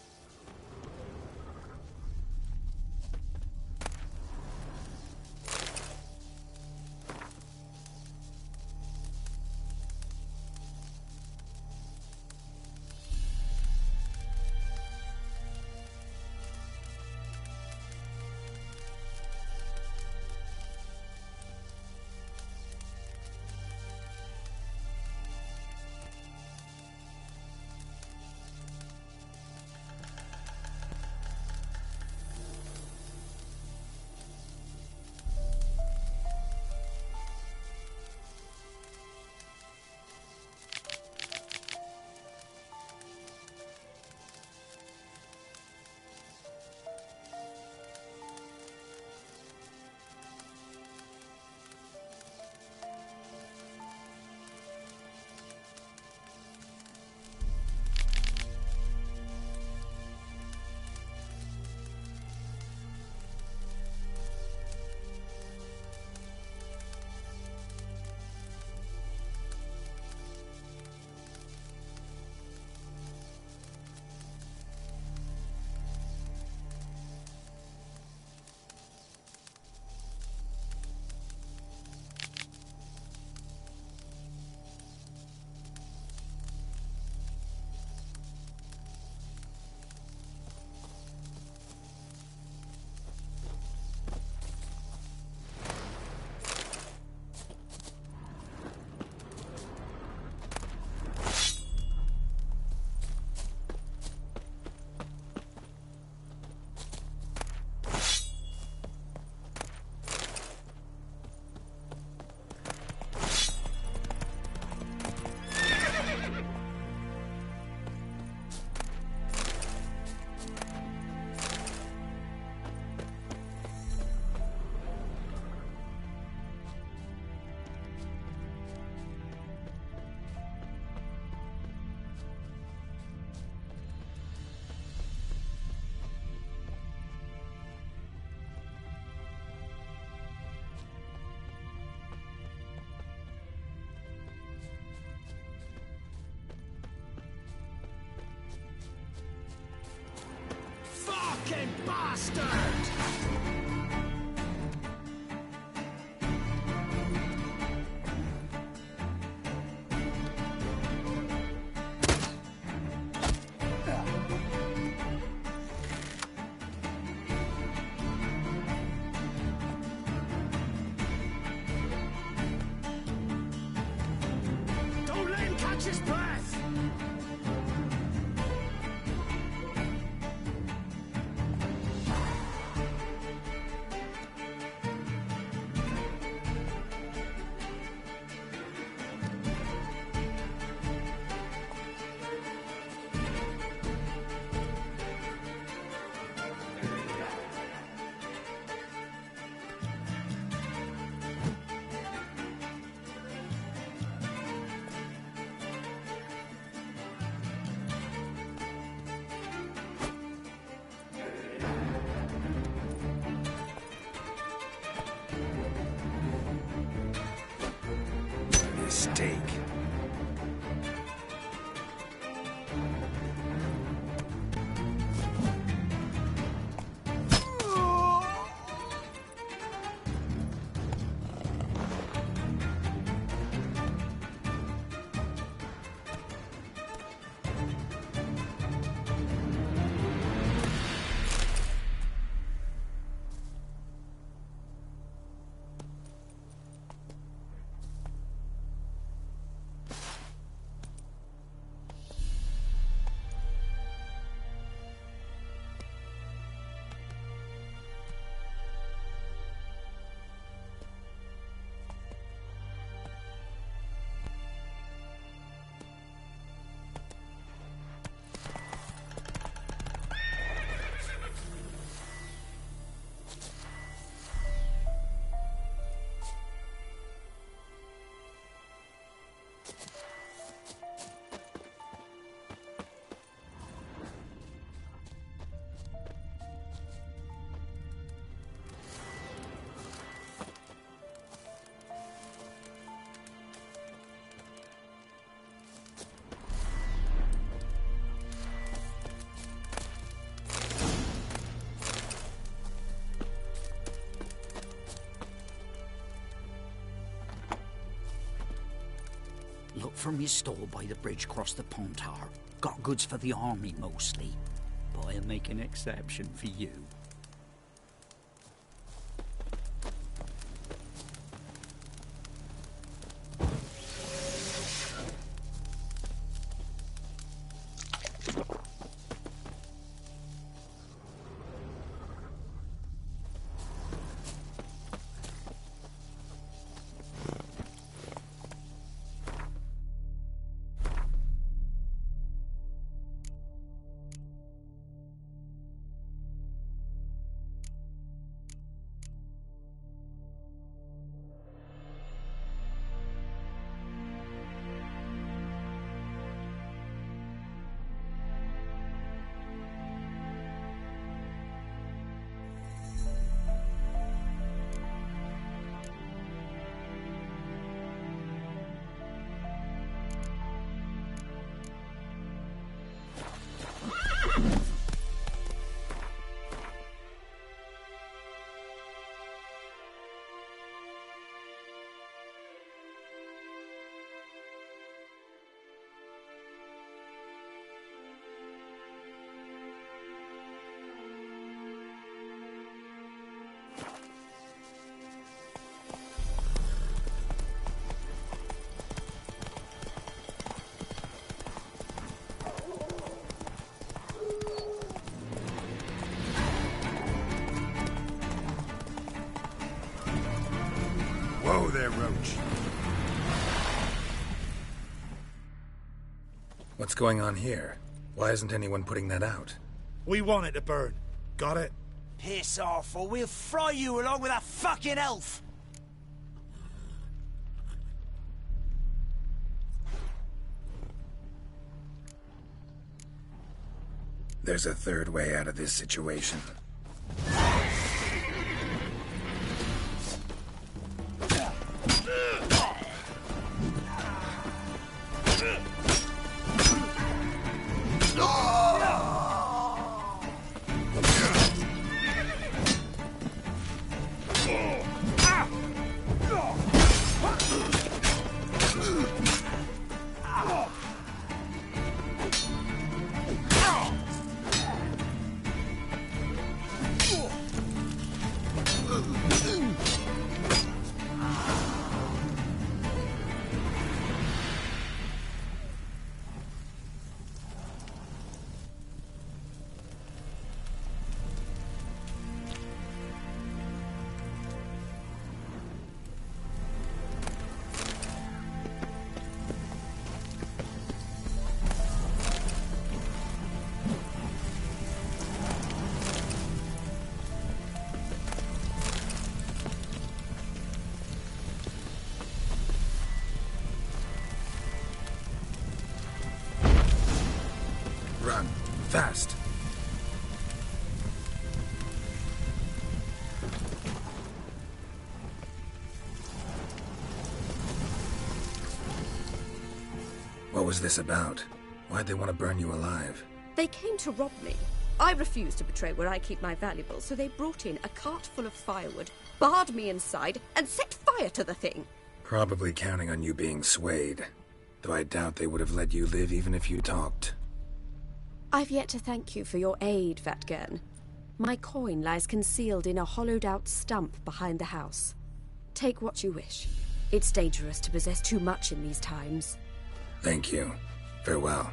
Speaker 17: Fucking bastard! Don't let him catch his breath!
Speaker 4: Mistake.
Speaker 17: up from his stall by the bridge across the Pontar. Got goods for the army mostly. But I'll make an exception for you.
Speaker 4: Whoa there, Roach. What's going on here? Why isn't anyone putting that out?
Speaker 11: We want it to burn. Got it?
Speaker 15: Piss off, or we'll fry you along with that fucking elf!
Speaker 4: There's a third way out of this situation. Run. Fast. What was this about? Why'd they want to burn you alive?
Speaker 18: They came to rob me. I refused to betray where I keep my valuables, so they brought in a cart full of firewood, barred me inside, and set fire to the thing.
Speaker 4: Probably counting on you being swayed. Though I doubt they would have let you live even if you talked.
Speaker 18: I've yet to thank you for your aid, Vatgern. My coin lies concealed in a hollowed-out stump behind the house. Take what you wish. It's dangerous to possess too much in these times.
Speaker 4: Thank you. Farewell.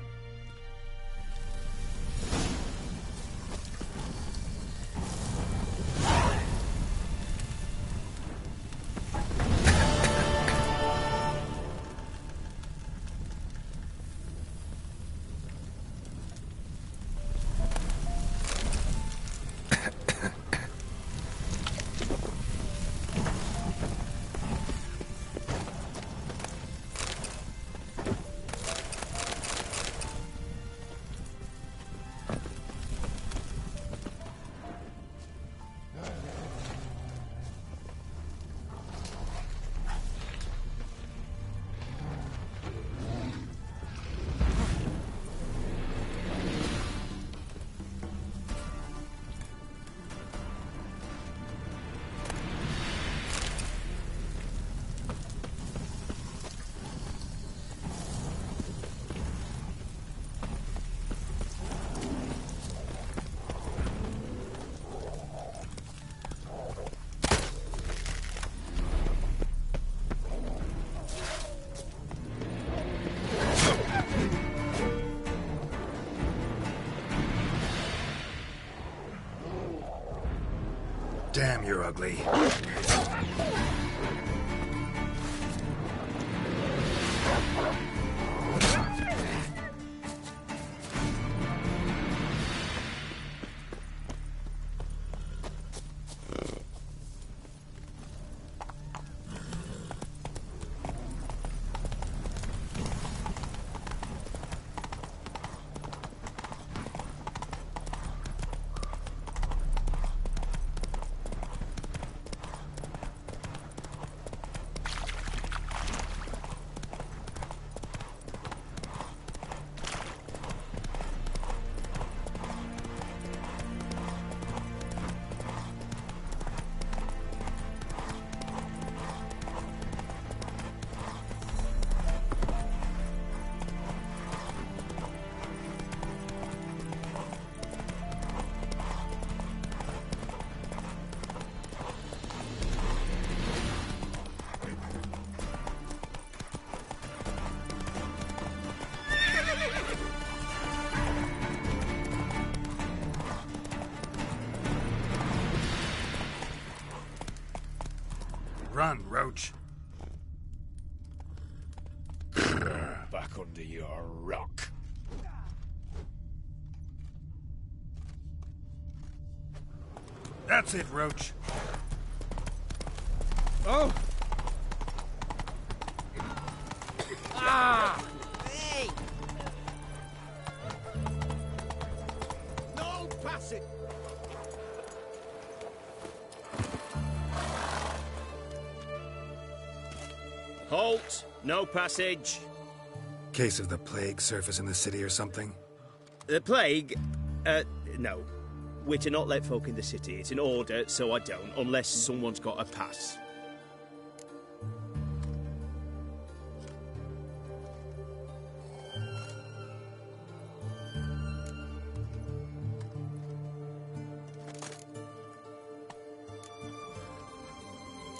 Speaker 4: Damn, you're ugly. Run, Roach.
Speaker 11: Back under your rock.
Speaker 4: That's it, Roach.
Speaker 11: Oh!
Speaker 14: Ah! Hey!
Speaker 5: No passing!
Speaker 14: Halt! No passage.
Speaker 4: Case of the plague surface in the city or something?
Speaker 14: The plague? No. We're to not let folk in the city. It's an order, so I don't, unless someone's got a pass.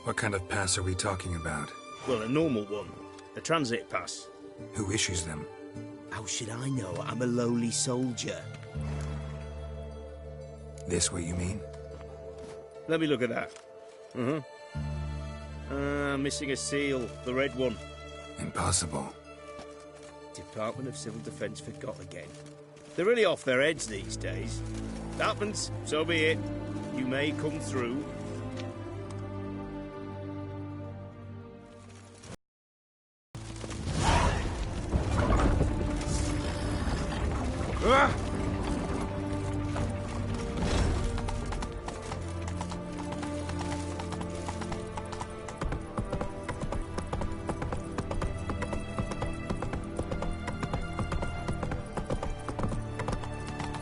Speaker 4: What kind of pass are we talking about?
Speaker 14: Well, a normal one. A transit pass.
Speaker 4: Who issues them?
Speaker 14: How should I know? I'm a lowly soldier.
Speaker 4: This what you mean?
Speaker 14: Let me look at that. Missing a seal. The red one.
Speaker 4: Impossible.
Speaker 14: Department of Civil Defence forgot again. They're really off their heads these days. Happens, so be it. You may come through.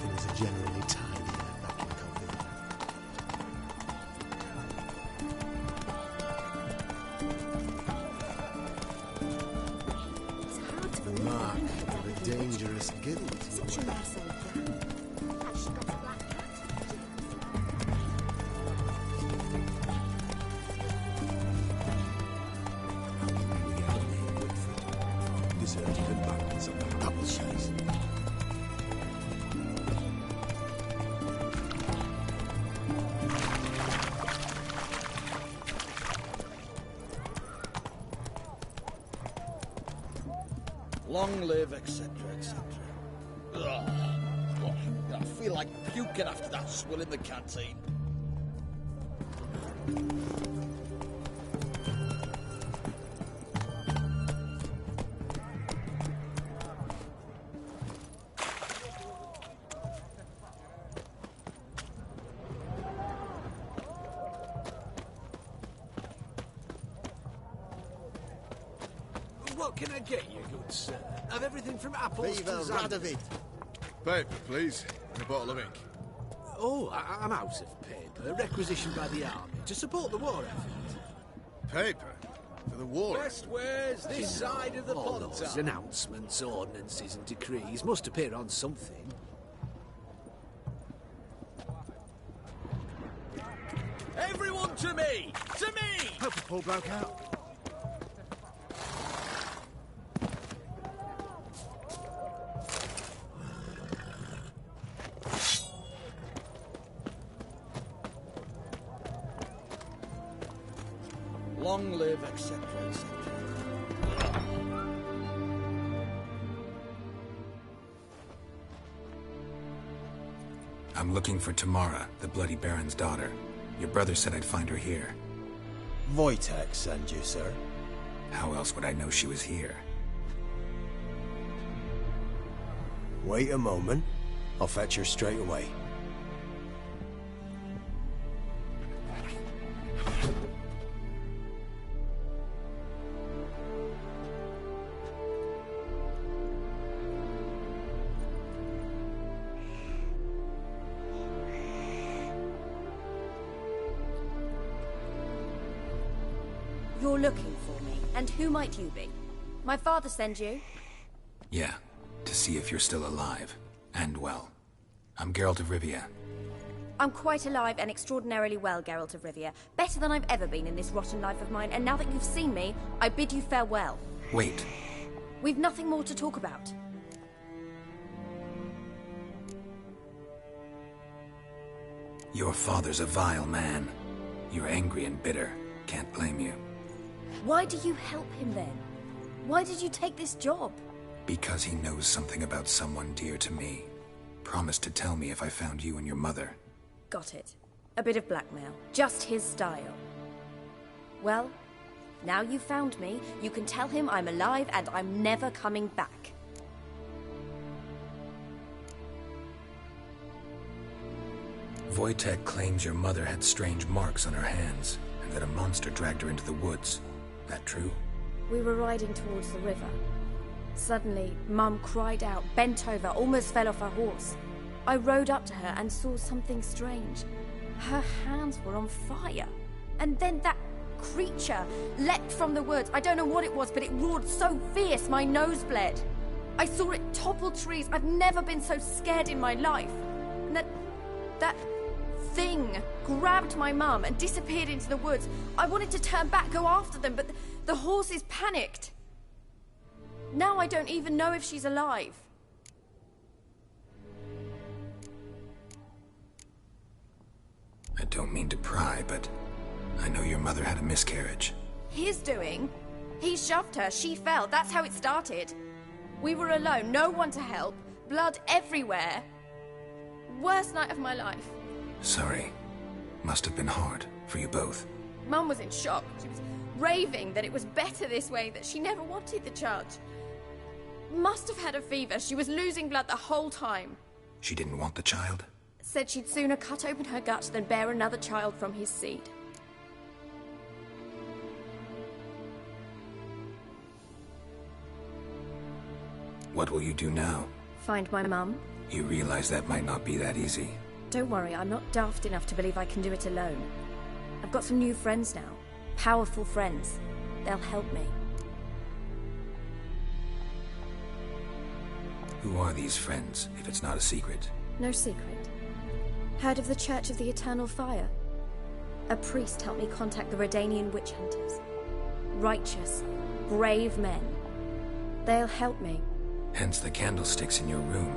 Speaker 15: Things are generally tidier back in Coville. Mark of a dangerous guild.
Speaker 8: Such an asshole, yeah. Has she got a black cat?
Speaker 2: We have a name, Woodford. Deserted abundance of the Appleshays.
Speaker 5: Long live, etc., etc. I feel like puking after that swill in the canteen.
Speaker 11: What can I get you, good sir? Of everything from apples
Speaker 5: Viva
Speaker 11: to zam-
Speaker 5: Radovid.
Speaker 19: Paper, please, and a bottle of ink.
Speaker 11: Oh, I'm out of paper, requisitioned by the army to support the war effort.
Speaker 19: Paper? For the war?
Speaker 11: Westwares, this side of the
Speaker 15: All
Speaker 11: pond.
Speaker 15: those announcements, ordinances and decrees must appear on something.
Speaker 14: Everyone to me! To me!
Speaker 15: Hope a pull broke out. long live, etc., etc.
Speaker 4: I'm looking for Tamara, the Bloody Baron's daughter. Your brother said I'd find her here.
Speaker 15: Wojtek sent you, sir.
Speaker 4: How else would I know she was here?
Speaker 15: Wait a moment. I'll fetch her straight away.
Speaker 18: You're looking for me, and who might you be? My father sent you?
Speaker 4: Yeah, to see if you're still alive. And well. I'm Geralt of Rivia.
Speaker 18: I'm quite alive and extraordinarily well, Geralt of Rivia. Better than I've ever been in this rotten life of mine, and now that you've seen me, I bid you farewell.
Speaker 4: Wait.
Speaker 18: We've nothing more to talk about.
Speaker 4: Your father's a vile man. You're angry and bitter. Can't blame you.
Speaker 18: Why do you help him then? Why did you take this job?
Speaker 4: Because he knows something about someone dear to me. Promised to tell me if I found you and your mother.
Speaker 18: Got it. A bit of blackmail. Just his style. Well, now you've found me, you can tell him I'm alive and I'm never coming back.
Speaker 4: Wojtek claims your mother had strange marks on her hands, and that a monster dragged her into the woods. That true?
Speaker 18: We were riding towards the river. Suddenly, Mum cried out, bent over, almost fell off her horse. I rode up to her and saw something strange. Her hands were on fire. And then that creature leapt from the woods. I don't know what it was, but it roared so fierce my nose bled. I saw it topple trees. I've never been so scared in my life. And that thing grabbed my mum and disappeared into the woods. I wanted to turn back, go after them, but the horses panicked. Now I don't even know if she's alive.
Speaker 4: I don't mean to pry, but I know your mother had a miscarriage.
Speaker 18: His doing? He shoved her, she fell, that's how it started. We were alone, no one to help, blood everywhere. Worst night of my life.
Speaker 4: Sorry. Must have been hard for you both.
Speaker 18: Mum was in shock. She was raving that it was better this way, that she never wanted the charge. Must have had a fever. She was losing blood the whole time.
Speaker 4: She didn't want the child?
Speaker 18: Said she'd sooner cut open her gut than bear another child from his seed.
Speaker 4: What will you do now?
Speaker 18: Find my mum.
Speaker 4: You realize that might not be that easy.
Speaker 18: Don't worry, I'm not daft enough to believe I can do it alone. I've got some new friends now. Powerful friends. They'll help me.
Speaker 4: Who are these friends, if it's not a secret?
Speaker 18: No secret. Heard of the Church of the Eternal Fire? A priest helped me contact the Redanian witch hunters. Righteous, brave men. They'll help me.
Speaker 4: Hence the candlesticks in your room.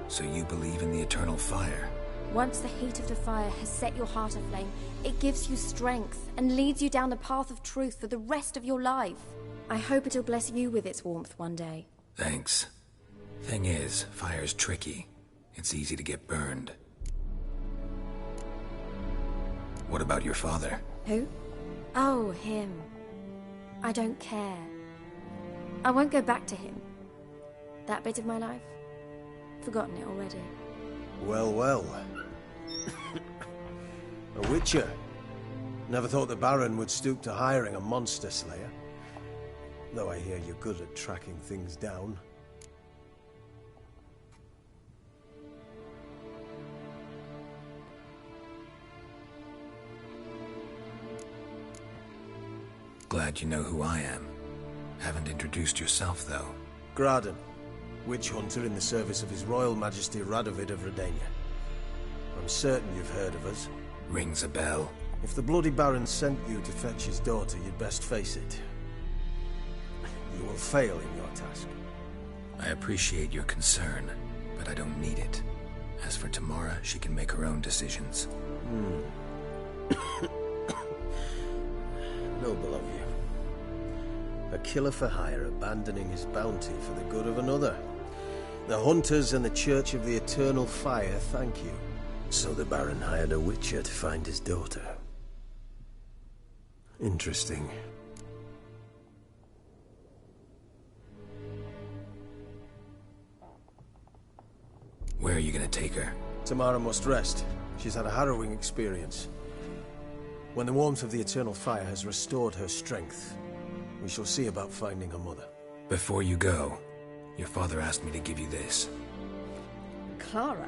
Speaker 4: So you believe in the eternal fire?
Speaker 18: Once the heat of the fire has set your heart aflame, it gives you strength and leads you down the path of truth for the rest of your life. I hope it'll bless you with its warmth one day.
Speaker 4: Thanks. Thing is, fire's tricky. It's easy to get burned. What about your father?
Speaker 18: Who? Oh, him. I don't care. I won't go back to him. That bit of my life? Forgotten it already.
Speaker 15: Well, well. A witcher. Never thought the Baron would stoop to hiring a monster slayer. Though I hear you're good at tracking things down.
Speaker 4: Glad you know who I am. Haven't introduced yourself, though.
Speaker 15: Graden, witch hunter in the service of His Royal Majesty Radovid of Redania. I'm certain you've heard of us.
Speaker 4: Rings a bell.
Speaker 15: If the Bloody Baron sent you to fetch his daughter, you'd best face it. You will fail in your task.
Speaker 4: I appreciate your concern, but I don't need it. As for Tamara, she can make her own decisions.
Speaker 15: Noble of you. A killer for hire abandoning his bounty for the good of another. The hunters and the Church of the Eternal Fire thank you. So the Baron hired a witcher to find his daughter. Interesting.
Speaker 4: Where are you gonna take her?
Speaker 15: Tamara must rest. She's had a harrowing experience. When the warmth of the Eternal Fire has restored her strength, we shall see about finding her mother.
Speaker 4: Before you go, your father asked me to give you this.
Speaker 18: Clara?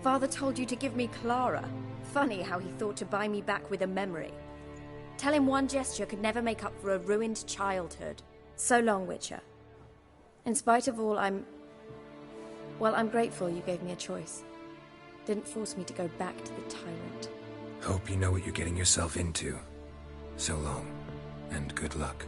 Speaker 18: Father told you to give me Clara. Funny how he thought to buy me back with a memory. Tell him one gesture could never make up for a ruined childhood. So long, Witcher. In spite of all, I'm grateful you gave me a choice. Didn't force me to go back to the tyrant.
Speaker 4: Hope you know what you're getting yourself into. So long, and good luck.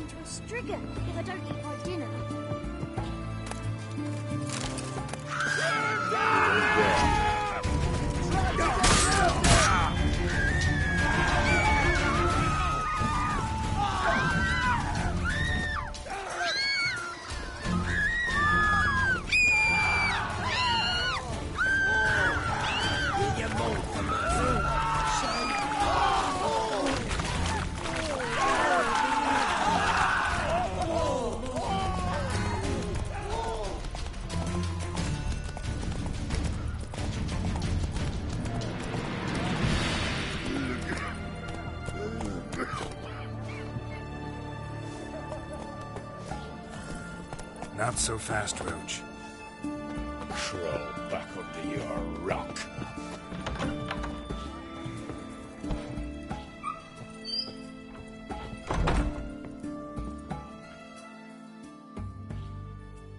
Speaker 8: into a striga if I don't eat my dinner.
Speaker 4: Not so fast, Roach.
Speaker 3: Crawl back under your rock.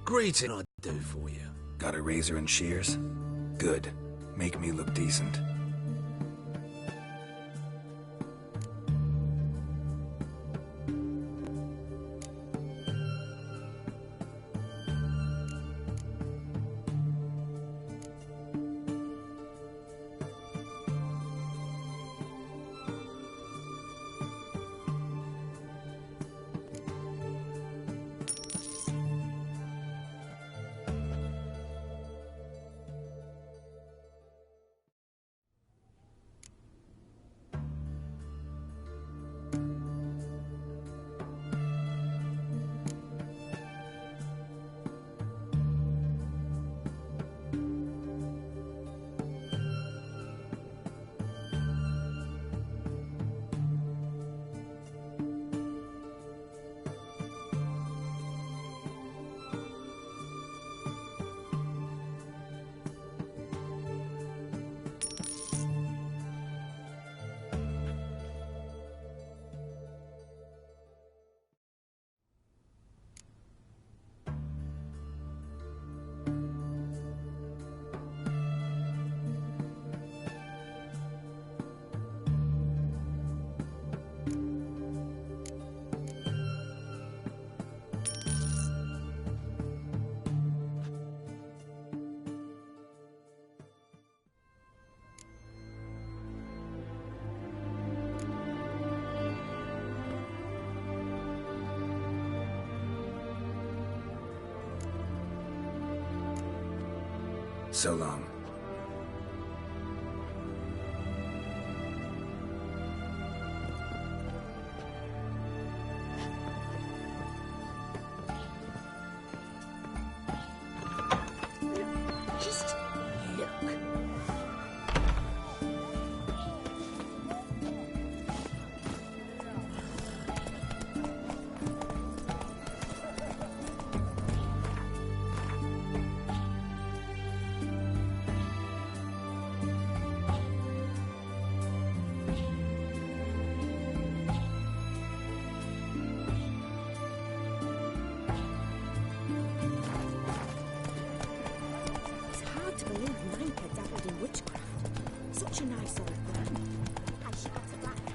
Speaker 4: Greeting I do for you. Got a razor and shears? Good. Make me look decent. So long.
Speaker 8: Just look. It's hard to believe Micah dabbled in witchcraft. Such a nice old man. And she got a black cat.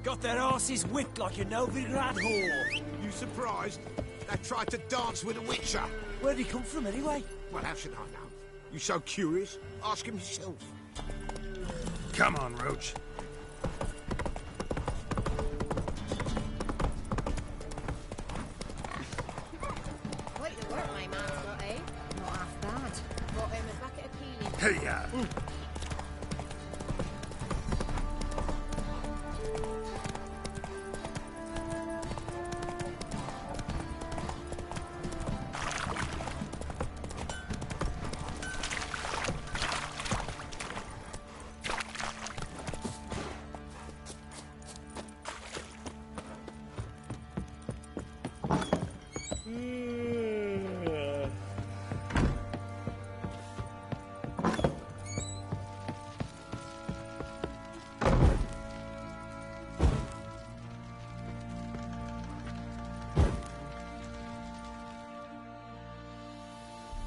Speaker 13: Got their asses whipped like a Novigrad whore.
Speaker 2: You surprised? They tried to dance with a witcher.
Speaker 13: Where'd he come from, anyway?
Speaker 2: Well, how should I know? You so curious? Ask him yourself.
Speaker 4: Come on, Roach.
Speaker 16: Quite the work my man's got, eh? Not half bad. Brought him a bucket of peelings.
Speaker 4: Hey-ya!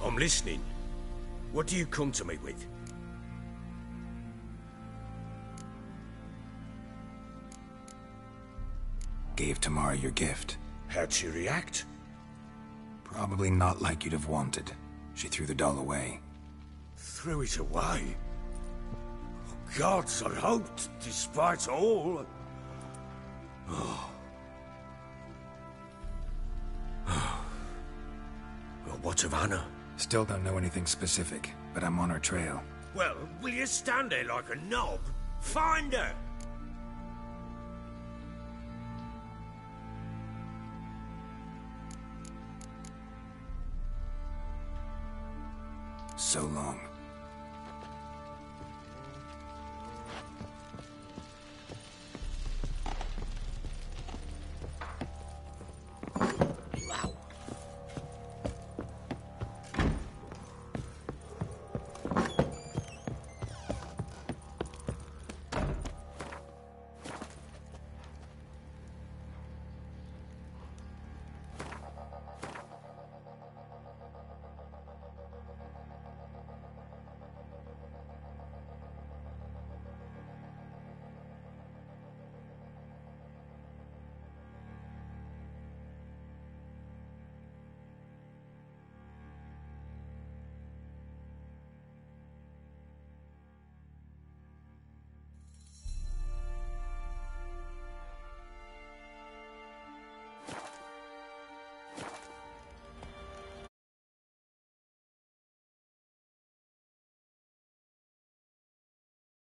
Speaker 3: I'm listening. What do you come to me with?
Speaker 4: Gave Tamara your gift.
Speaker 3: How'd she react?
Speaker 4: Probably not like you'd have wanted. She threw the doll away.
Speaker 3: Threw it away? Oh, gods, I hoped, despite all. Oh. Well, what of Anna?
Speaker 4: Still don't know anything specific, but I'm on her trail.
Speaker 3: Well, will you stand there like a knob? Find her!
Speaker 4: So long.